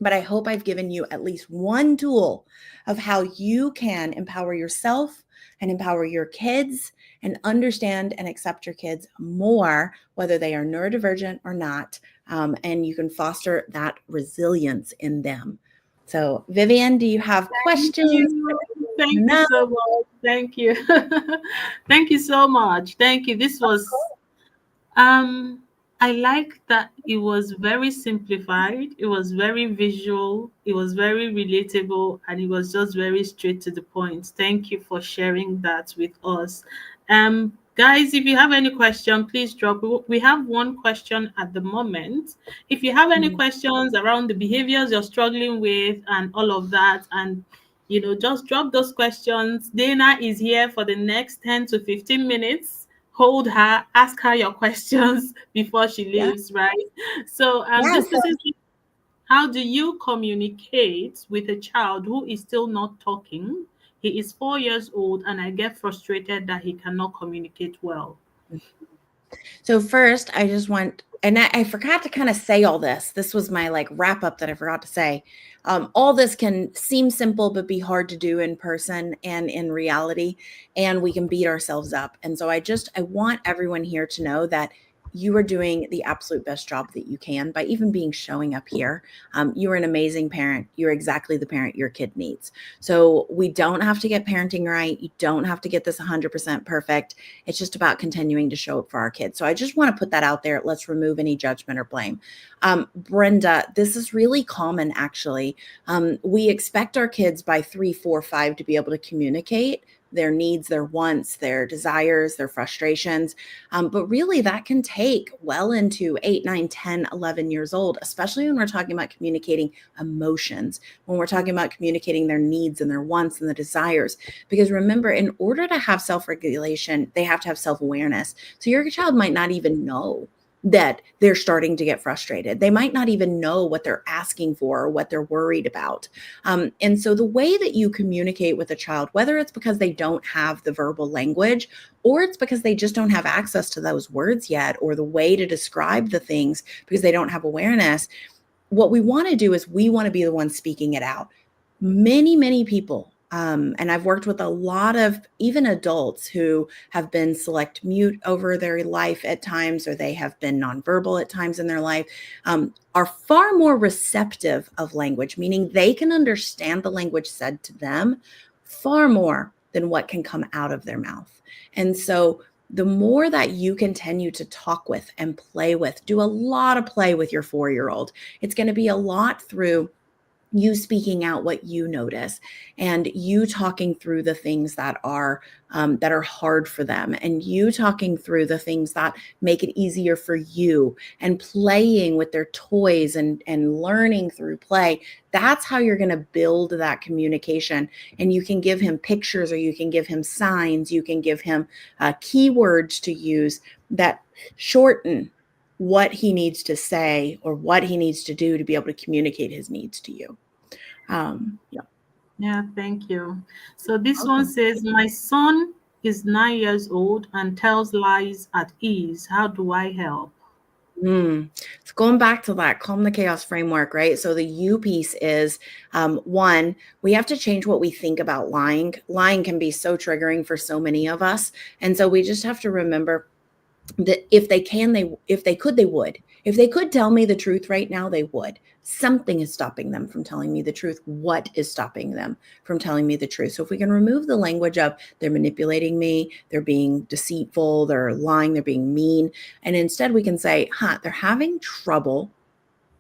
Speaker 3: but I hope I've given you at least one tool of how you can empower yourself and empower your kids and understand and accept your kids more, whether they are neurodivergent or not. And you can foster that resilience in them. So, Vivian, do you have questions?
Speaker 2: Thank you so much. Thank you. Thank you so much. Thank you. This was I like that it was very simplified, it was very visual, it was very relatable, and it was just very straight to the point. Thank you for sharing that with us. Guys, if you have any question, please drop. We have one question at the moment. If you have any questions around the behaviors you're struggling with and all of that, and just drop those questions. Dayna is here for the next 10 to 15 minutes. Hold her, ask her your questions before she leaves, right? So this is how do you communicate with a child who is still not talking? He is 4 years old and I get frustrated that he cannot communicate well.
Speaker 3: So first, I just want, and I forgot to kind of say all this. This was my like wrap up that I forgot to say. All this can seem simple, but be hard to do in person and in reality, and we can beat ourselves up. And so I want everyone here to know that you are doing the absolute best job that you can by even being showing up here. You are an amazing parent. You're exactly the parent your kid needs. So we don't have to get parenting right. You don't have to get this 100% perfect. It's just about continuing to show up for our kids. So I just want to put that out there. Let's remove any judgment or blame. Brenda, this is really common, actually. We expect our kids by 3, 4, 5 to be able to communicate their needs, their wants, their desires, their frustrations. But really that can take well into 8, 9, 10, 11 years old, especially when we're talking about communicating emotions, when we're talking about communicating their needs and their wants and the desires. Because remember, in order to have self-regulation, they have to have self-awareness. So your child might not even know that they're starting to get frustrated. They might not even know what they're asking for or what they're worried about. And so the way that you communicate with a child, whether it's because they don't have the verbal language or it's because they just don't have access to those words yet or the way to describe the things because they don't have awareness, what we want to do is we want to be the ones speaking it out. Many, many people, and I've worked with a lot of even adults who have been select mute over their life at times, or they have been nonverbal at times in their life, are far more receptive of language, meaning they can understand the language said to them far more than what can come out of their mouth. And so the more that you continue to talk with and play with, do a lot of play with your 4-year-old. It's going to be a lot through you speaking out what you notice and you talking through the things that are hard for them and you talking through the things that make it easier for you and playing with their toys and learning through play. That's how you're going to build that communication. And you can give him pictures or you can give him signs. You can give him keywords to use that shorten what he needs to say or what he needs to do to be able to communicate his needs to you.
Speaker 2: Yeah, thank you. So this one says, my son is 9 years old and tells lies at ease. How do I help?
Speaker 3: So going back to that calm the chaos framework, right? So the U piece is one, we have to change what we think about lying. Lying can be so triggering for so many of us. And so we just have to remember that if they could, they would. If they could tell me the truth right now, they would. Something is stopping them from telling me the truth. What is stopping them from telling me the truth? So if we can remove the language of they're manipulating me, they're being deceitful, they're lying, they're being mean, and instead we can say, they're having trouble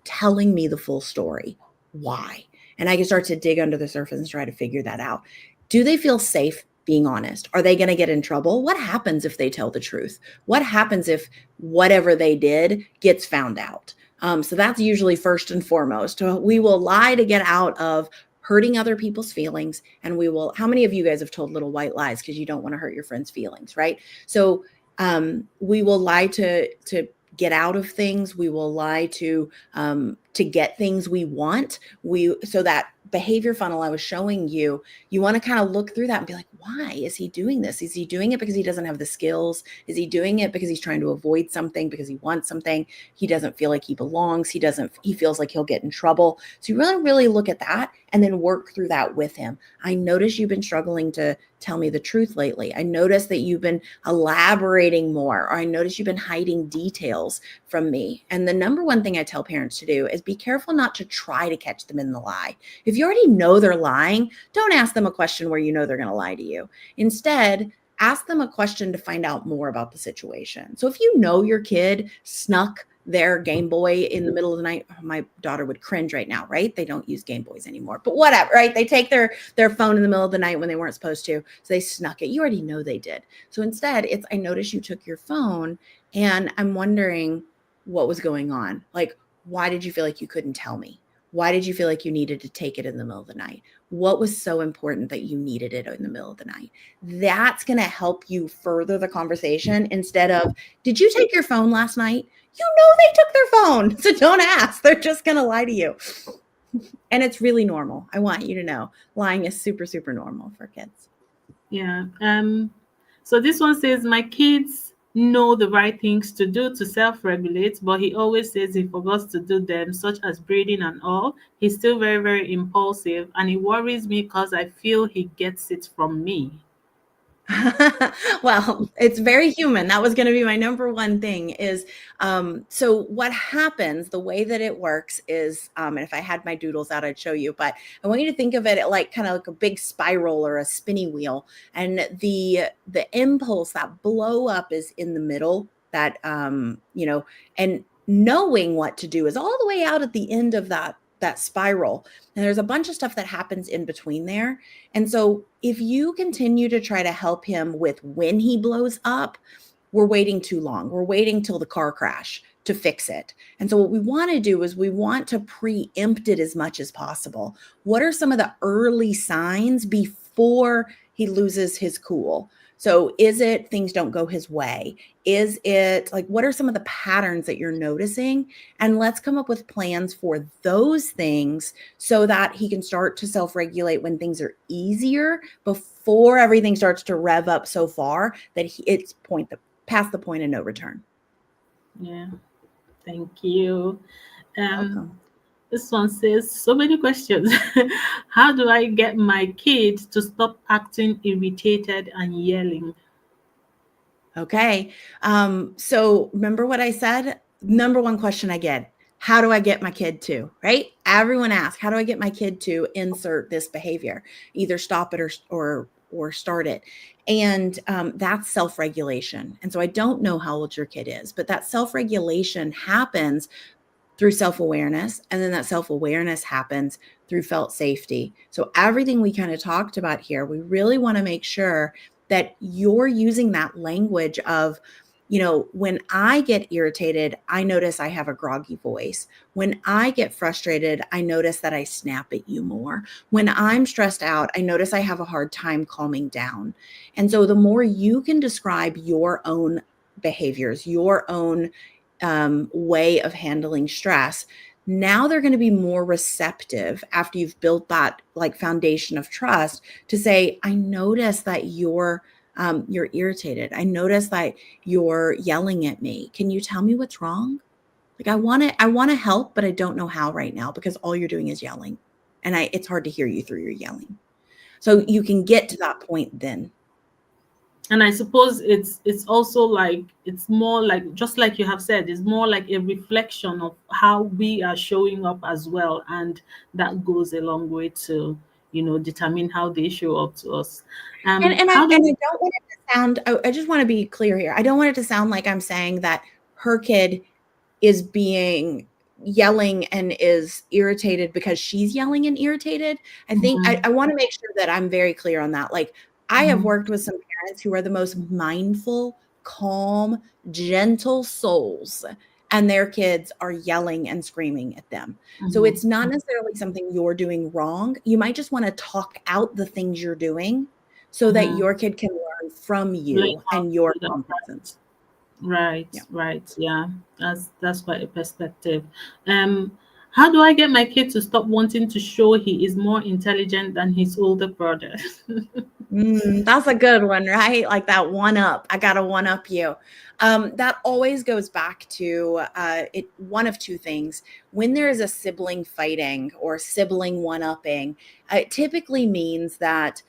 Speaker 3: telling me the full story. Why? And I can start to dig under the surface and try to figure that out. Do they feel safe being honest? Are they going to get in trouble? What happens if they tell the truth? What happens if whatever they did gets found out? So that's usually first and foremost. We will lie to get out of hurting other people's feelings. And how many of you guys have told little white lies because you don't want to hurt your friend's feelings, right? So we will lie to get out of things. We will lie to get things we want. So that behavior funnel I was showing you, you want to kind of look through that and be like, why is he doing this? Is he doing it because he doesn't have the skills? Is he doing it because he's trying to avoid something, because he wants something? He doesn't feel like he belongs. He feels like he'll get in trouble. So you really look at that and then work through that with him. I notice you've been struggling to tell me the truth lately. I notice that you've been elaborating more, or I notice you've been hiding details from me. And the number one thing I tell parents to do is be careful not to try to catch them in the lie. If you already know they're lying, don't ask them a question where you know they're going to lie to you. Instead, ask them a question to find out more about the situation. So if you know your kid snuck their Game Boy in the middle of the night, my daughter would cringe right now, right? They don't use Game Boys anymore, but whatever, right? They take their phone in the middle of the night when they weren't supposed to. So they snuck it. You already know they did. So instead, it's, I noticed you took your phone and I'm wondering what was going on. Like, why did you feel like you couldn't tell me? Why did you feel like you needed to take it in the middle of the night? What was so important that you needed it in the middle of the night? That's going to help you further the conversation instead of, did you take your phone last night? You know they took their phone, so don't ask. They're just going to lie to you. And it's really normal. I want you to know lying is super, super normal for kids.
Speaker 2: Yeah. So this one says, my kids know the right things to do to self-regulate, but he always says he forgets to do them, such as breathing and all. He's still very, very impulsive, and it worries me because I feel he gets it from me.
Speaker 3: Well, it's very human. That was going to be my number one thing is, so what happens, the way that it works is, and if I had my doodles out, I'd show you, but I want you to think of it like kind of like a big spiral or a spinny wheel. And the impulse, that blow up is in the middle, that, and knowing what to do is all the way out at the end of that spiral. And there's a bunch of stuff that happens in between there. And so if you continue to try to help him with when he blows up, we're waiting too long. We're waiting till the car crash to fix it. And so what we want to do is we want to preempt it as much as possible. What are some of the early signs before he loses his cool? So is it things don't go his way? Is it like, what are some of the patterns that you're noticing? And let's come up with plans for those things so that he can start to self-regulate when things are easier before everything starts to rev up so far that it's past the point of no return.
Speaker 2: Yeah. Thank you.
Speaker 3: Welcome.
Speaker 2: This one says, so many questions. How do I get my kid to stop acting irritated and yelling?
Speaker 3: Okay. So remember what I said? Number one question I get, how do I get my kid to, right? Everyone asks, how do I get my kid to insert this behavior? Either stop it or start it. And that's self-regulation. And so I don't know how old your kid is, but that self-regulation happens through self-awareness. And then that self-awareness happens through felt safety. So everything we kind of talked about here, we really want to make sure that you're using that language of, when I get irritated, I notice I have a groggy voice. When I get frustrated, I notice that I snap at you more. When I'm stressed out, I notice I have a hard time calming down. And so the more you can describe your own behaviors, your own way of handling stress, now they're going to be more receptive after you've built that like foundation of trust to say, I notice that you're irritated. I notice that you're yelling at me. Can you tell me what's wrong? Like I want to help, but I don't know how right now because all you're doing is yelling. And it's hard to hear you through your yelling. So you can get to that point then.
Speaker 2: And I suppose it's also like, it's more like, just like you have said, it's more like a reflection of how we are showing up as well. And that goes a long way to, determine how they show up to us.
Speaker 3: And I don't want it to sound, I just want to be clear here. I don't want it to sound like I'm saying that her kid is being yelling and is irritated because she's yelling and irritated. I think I want to make sure that I'm very clear on that. Like I have worked with some parents who are the most mindful, calm, gentle souls, and their kids are yelling and screaming at them. So it's not necessarily something you're doing wrong. You might just want to talk out the things you're doing so that your kid can learn from you and your competence.
Speaker 2: Right. Yeah. That's quite a perspective. How do I get my kid to stop wanting to show he is more intelligent than his older brother?
Speaker 3: That's a good one, right? Like that one up. I got to one up you. That always goes back to one of two things. When there is a sibling fighting or sibling one upping, it typically means that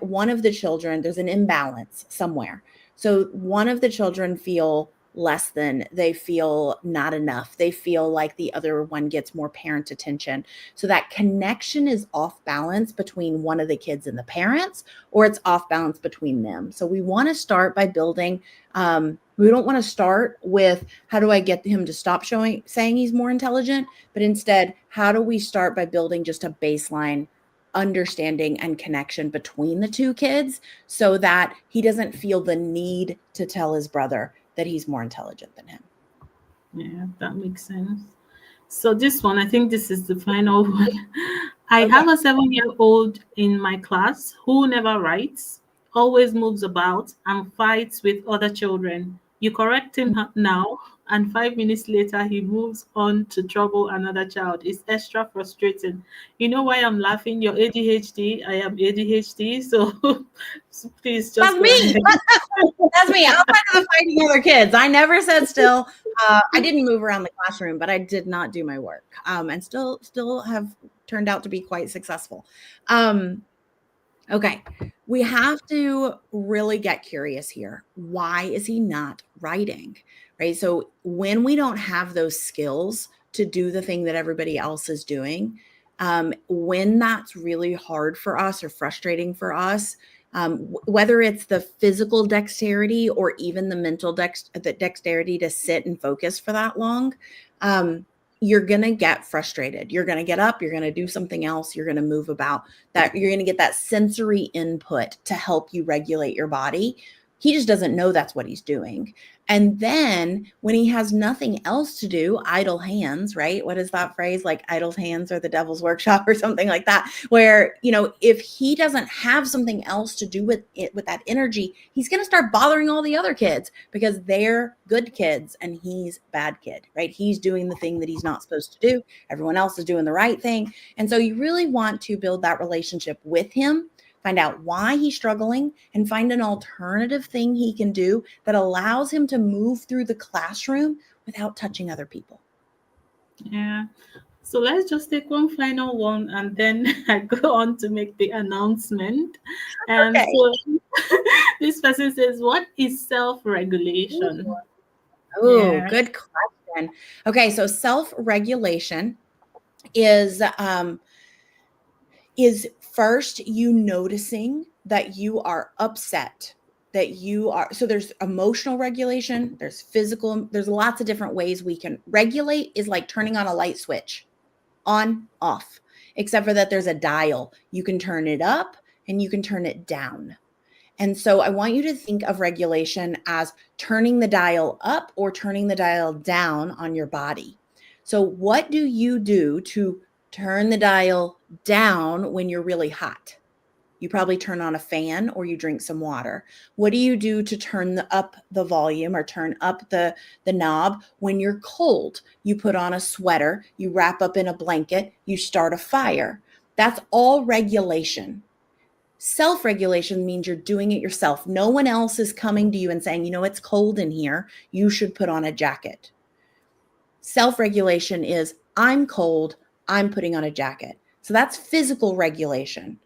Speaker 3: one of the children, there's an imbalance somewhere. So one of the children feel less than, they feel not enough, they feel like the other one gets more parent attention. So that connection is off balance between one of the kids and the parents, or it's off balance between them. So we want to start by building. We don't want to start with how do I get him to stop saying he's more intelligent, but instead, how do we start by building just a baseline understanding and connection between the two kids so that he doesn't feel the need to tell his brother that he's more intelligent than him.
Speaker 2: Yeah, that makes sense. So this one, I think this is the final one. I
Speaker 3: Okay.
Speaker 2: have a 7-year-old in my class who never writes, always moves about, and fights with other children. You correct him now, and 5 minutes later, he moves on to trouble another child. It's extra frustrating. You know why I'm laughing? You're ADHD. I am ADHD. So please just
Speaker 3: That's
Speaker 2: go
Speaker 3: me.
Speaker 2: ahead.
Speaker 3: That's me. Outside of the fighting other kids, I never sat still. I didn't move around the classroom, but I did not do my work, and still have turned out to be quite successful. Okay, we have to really get curious here. Why is he not writing? Right. So when we don't have those skills to do the thing that everybody else is doing, when that's really hard for us or frustrating for us, whether it's the physical dexterity or even the mental dexterity to sit and focus for that long, you're going to get frustrated. You're going to get up, you're going to do something else, you're going to move about. That you're going to get that sensory input to help you regulate your body. He just doesn't know that's what he's doing. And then when he has nothing else to do, idle hands, right? What is that phrase? Like idle hands are the devil's workshop or something like that, where, if he doesn't have something else to do with it, with that energy, he's going to start bothering all the other kids because they're good kids and he's bad kid, right? He's doing the thing that he's not supposed to do. Everyone else is doing the right thing. And so you really want to build that relationship with him, find out why he's struggling, and find an alternative thing he can do that allows him to move through the classroom without touching other people.
Speaker 2: Yeah. So let's just take one final one and then I go on to make the announcement. And
Speaker 3: Okay.
Speaker 2: so this person says, what is self-regulation?
Speaker 3: Oh,
Speaker 2: Yeah.
Speaker 3: good question. Okay, so self-regulation is first you noticing that you are upset, so there's emotional regulation, there's physical, there's lots of different ways we can regulate. Is like turning on a light switch, on, off, except for that there's a dial. You can turn it up and you can turn it down. And so I want you to think of regulation as turning the dial up or turning the dial down on your body. So what do you do to turn the dial down when you're really hot? You probably turn on a fan or you drink some water. What do you do to turn up the volume or turn up the knob when you're cold? You put on a sweater, you wrap up in a blanket, you start a fire. That's all regulation. Self-regulation means you're doing it yourself. No one else is coming to you and saying, it's cold in here, you should put on a jacket. Self-regulation is, I'm cold, I'm putting on a jacket. So that's physical regulation.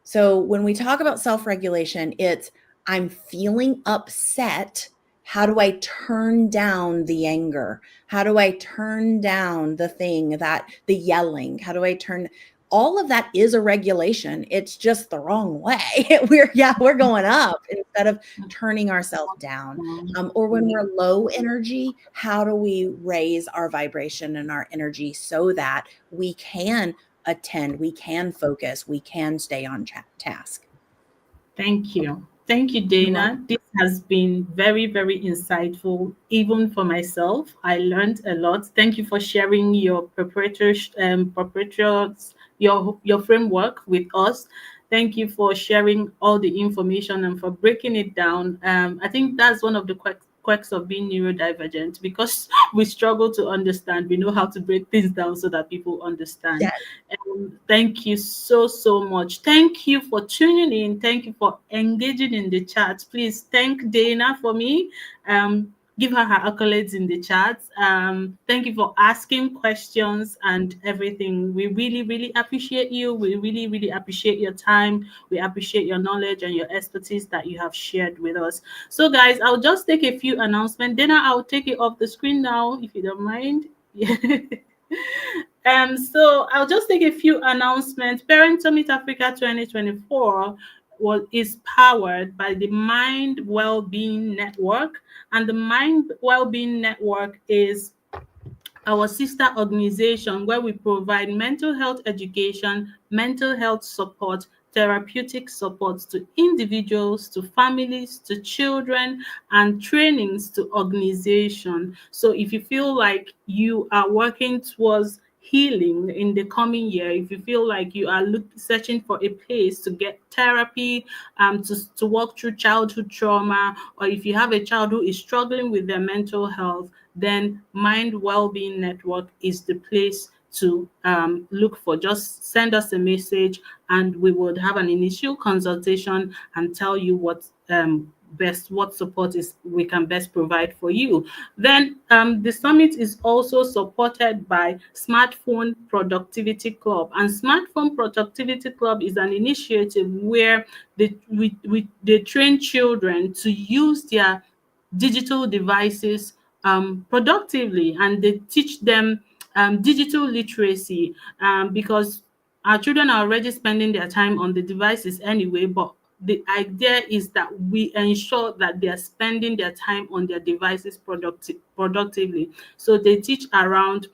Speaker 3: So when we talk about self-regulation, it's I'm feeling upset. How do I turn down the anger? How do I turn down the yelling? How do I turn? All of that is a regulation. It's just the wrong way. We're going up instead of turning ourselves down. Or when we're low energy, how do we raise our vibration and our energy so that we can attend, we can focus, we can stay on task?
Speaker 2: Thank you. Thank you, Dayna. This has been very, very insightful, even for myself. I learned a lot. Thank you for sharing your your framework with us. Thank you for sharing all the information and for breaking it down. I think that's one of the quirks of being neurodivergent, because we struggle to understand. We know how to break things down so that people understand.
Speaker 3: Yes.
Speaker 2: Thank you so much. Thank you for tuning in. Thank you for engaging in the chat. Please thank Dayna for me. Give her accolades in the chat. Thank you for asking questions and everything. We really appreciate you. We really appreciate your time. We appreciate your knowledge and your expertise that you have shared with us. So guys, I'll just take a few announcements. Dayna, I'll take it off the screen now, if you don't mind. So I'll just take a few announcements. Parent Summit Africa 2024 is powered by the Mind Wellbeing Network, and the Mind Wellbeing Network is our sister organization where we provide mental health education, mental health support, therapeutic support to individuals, to families, to children, and trainings to organizations. So if you feel like you are working towards healing in the coming year, if you feel like you are searching for a place to get therapy, to work through childhood trauma, or if you have a child who is struggling with their mental health, then Mind Wellbeing Network is the place to look for. Just send us a message and we would have an initial consultation and tell you what support is we can best provide for you. Then the summit is also supported by Smartphone Productivity Club, and Smartphone Productivity Club is an initiative where they train children to use their digital devices productively, and they teach them digital literacy, because our children are already spending their time on the devices anyway, but the idea is that we ensure that they are spending their time on their devices productively. So they teach around,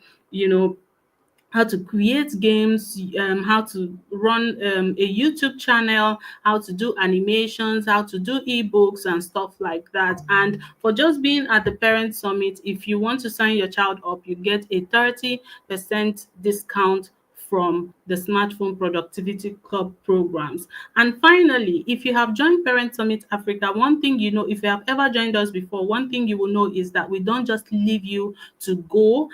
Speaker 2: how to create games, how to run a YouTube channel, how to do animations, how to do ebooks and stuff like that. And for just being at the Parent Summit, if you want to sign your child up, you get a 30% discount from the Smartphone Productivity Club programs. And finally, if you have joined Parent Summit Africa, one thing you know, if you have ever joined us before, one thing you will know is that we don't just leave you to go.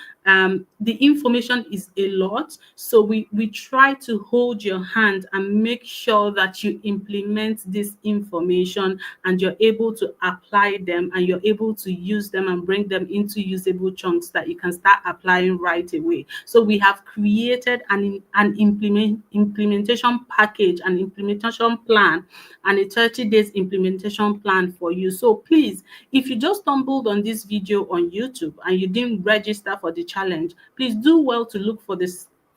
Speaker 2: The information is a lot, so we try to hold your hand and make sure that you implement this information and you're able to apply them and you're able to use them and bring them into usable chunks that you can start applying right away. So we have created an implementation package, an implementation plan, and a 30 days implementation plan for you. So please, if you just stumbled on this video on YouTube and you didn't register for the challenge, please do well to look for the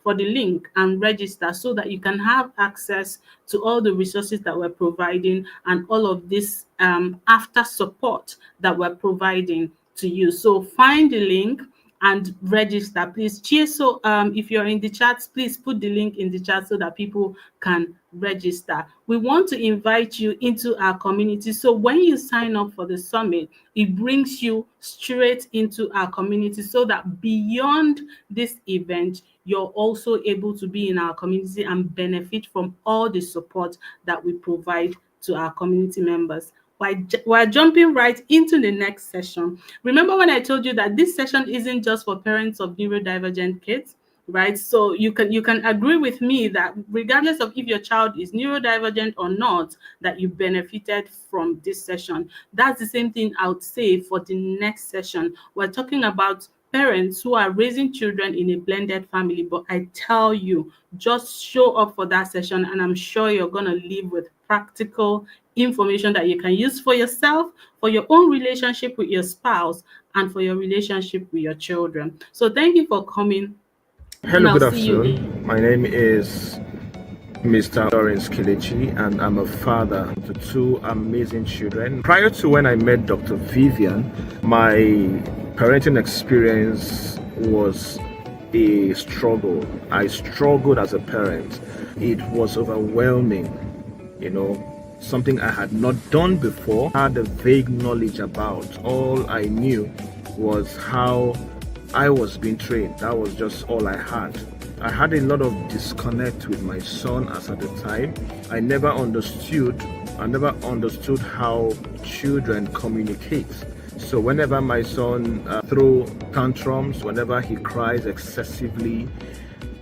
Speaker 2: link and register so that you can have access to all the resources that we're providing and all of this after support that we're providing to you. So find the link and register, please. Cheers. So if you're in the chat, please put the link in the chat so that people can register. We want to invite you into our community. So when you sign up for the summit, it brings you straight into our community so that beyond this event, you're also able to be in our community and benefit from all the support that we provide to our community members. We're jumping right into the next session. Remember when I told you that this session isn't just for parents of neurodivergent kids, right? So you can agree with me that regardless of if your child is neurodivergent or not, that you benefited from this session. That's the same thing I would say for the next session. We're talking about parents who are raising children in a blended family, but I tell you, just show up for that session and I'm sure you're going to leave with practical information that you can use for yourself, for your own relationship with your spouse, and for your relationship with your children. So thank you for coming.
Speaker 4: Hello, good afternoon. My name is Mr. Lawrence Kelechi, and I'm a father to two amazing children. Prior to when I met Dr. Vivian, my parenting experience was a struggle. I struggled as a parent. It was overwhelming, something I had not done before. I had a vague knowledge about. All I knew was how I was being trained. That was just all I had. I had a lot of disconnect with my son as at the time. I never understood how children communicate. So whenever my son throw tantrums, whenever he cries excessively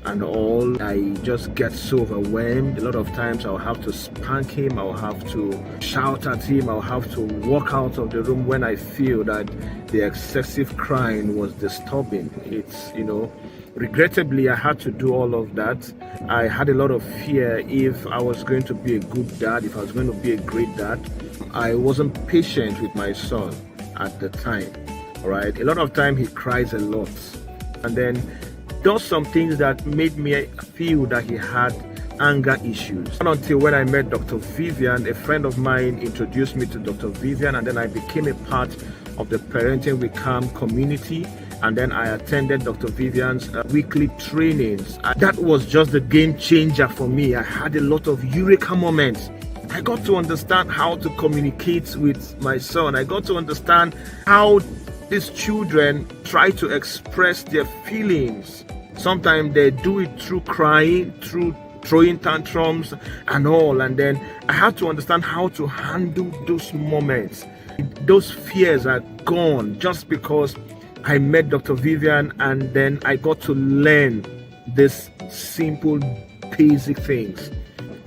Speaker 4: and all, I just get so overwhelmed. A lot of times I'll have to spank him, I'll have to shout at him, I'll have to walk out of the room when I feel that the excessive crying was disturbing. It's, regrettably, I had to do all of that. I had a lot of fear if I was going to be a good dad, if I was going to be a great dad. I wasn't patient with my son at the time, all right? A lot of time he cries a lot, and then does some things that made me feel that he had anger issues. Not until when I met Dr. Vivian, a friend of mine introduced me to Dr. Vivian, and then I became a part of the Parenting with Calm community. And then I attended Dr. Vivian's weekly trainings. That was just the game changer for me. I had a lot of eureka moments. I got to understand how to communicate with my son. I got to understand how these children try to express their feelings. Sometimes they do it through crying, through throwing tantrums and all. And then I had to understand how to handle those moments. Those fears are gone just because I met Dr. Vivian, and then I got to learn these simple, basic things.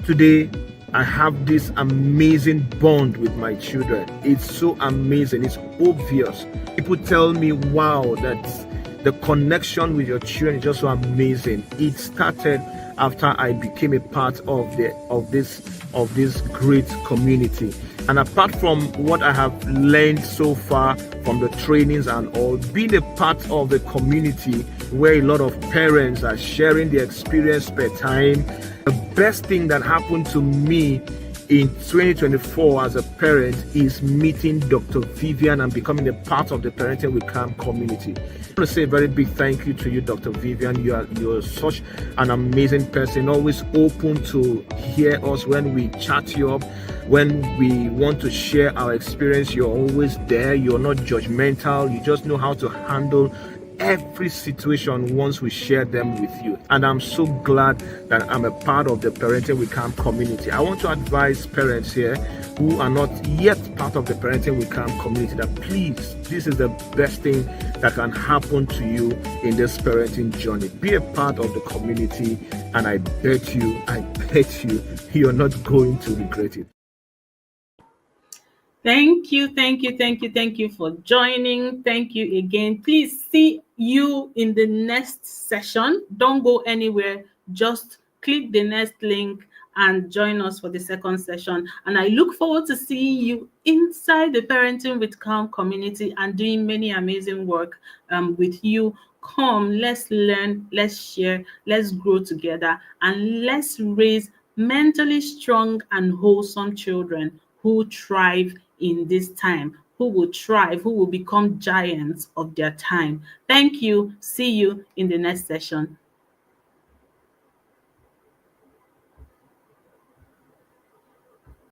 Speaker 4: Today, I have this amazing bond with my children. It's so amazing. It's obvious. People tell me, wow, that the connection with your children is just so amazing. It started after I became a part of this great community. And apart from what I have learned so far from the trainings and all, being a part of the community where a lot of parents are sharing their experience per time, the best thing that happened to me in 2024 as a parent is meeting Dr. Vivian and becoming a part of the Parenting with Calm community. I want to say a very big thank you to you, Dr. Vivian. You're such an amazing person, always open to hear us when we chat you up. When we want to share our experience, you're always there. You're not judgmental. You just know how to handle every situation once we share them with you. And I'm so glad that I'm a part of the Parenting with Calm community. I want to advise parents here who are not yet part of the Parenting with Calm community that please, this is the best thing that can happen to you in this parenting journey. Be a part of the community, and I bet you, you're not going to regret it.
Speaker 2: Thank you for joining. Thank you again. Please see you in the next session. Don't go anywhere. Just click the next link and join us for the second session. And I look forward to seeing you inside the Parenting with Calm community and doing many amazing work with you. Come, let's learn, let's share, let's grow together, and let's raise mentally strong and wholesome children who thrive in this time, who will thrive, who will become giants of their time. Thank you. See you in the next session.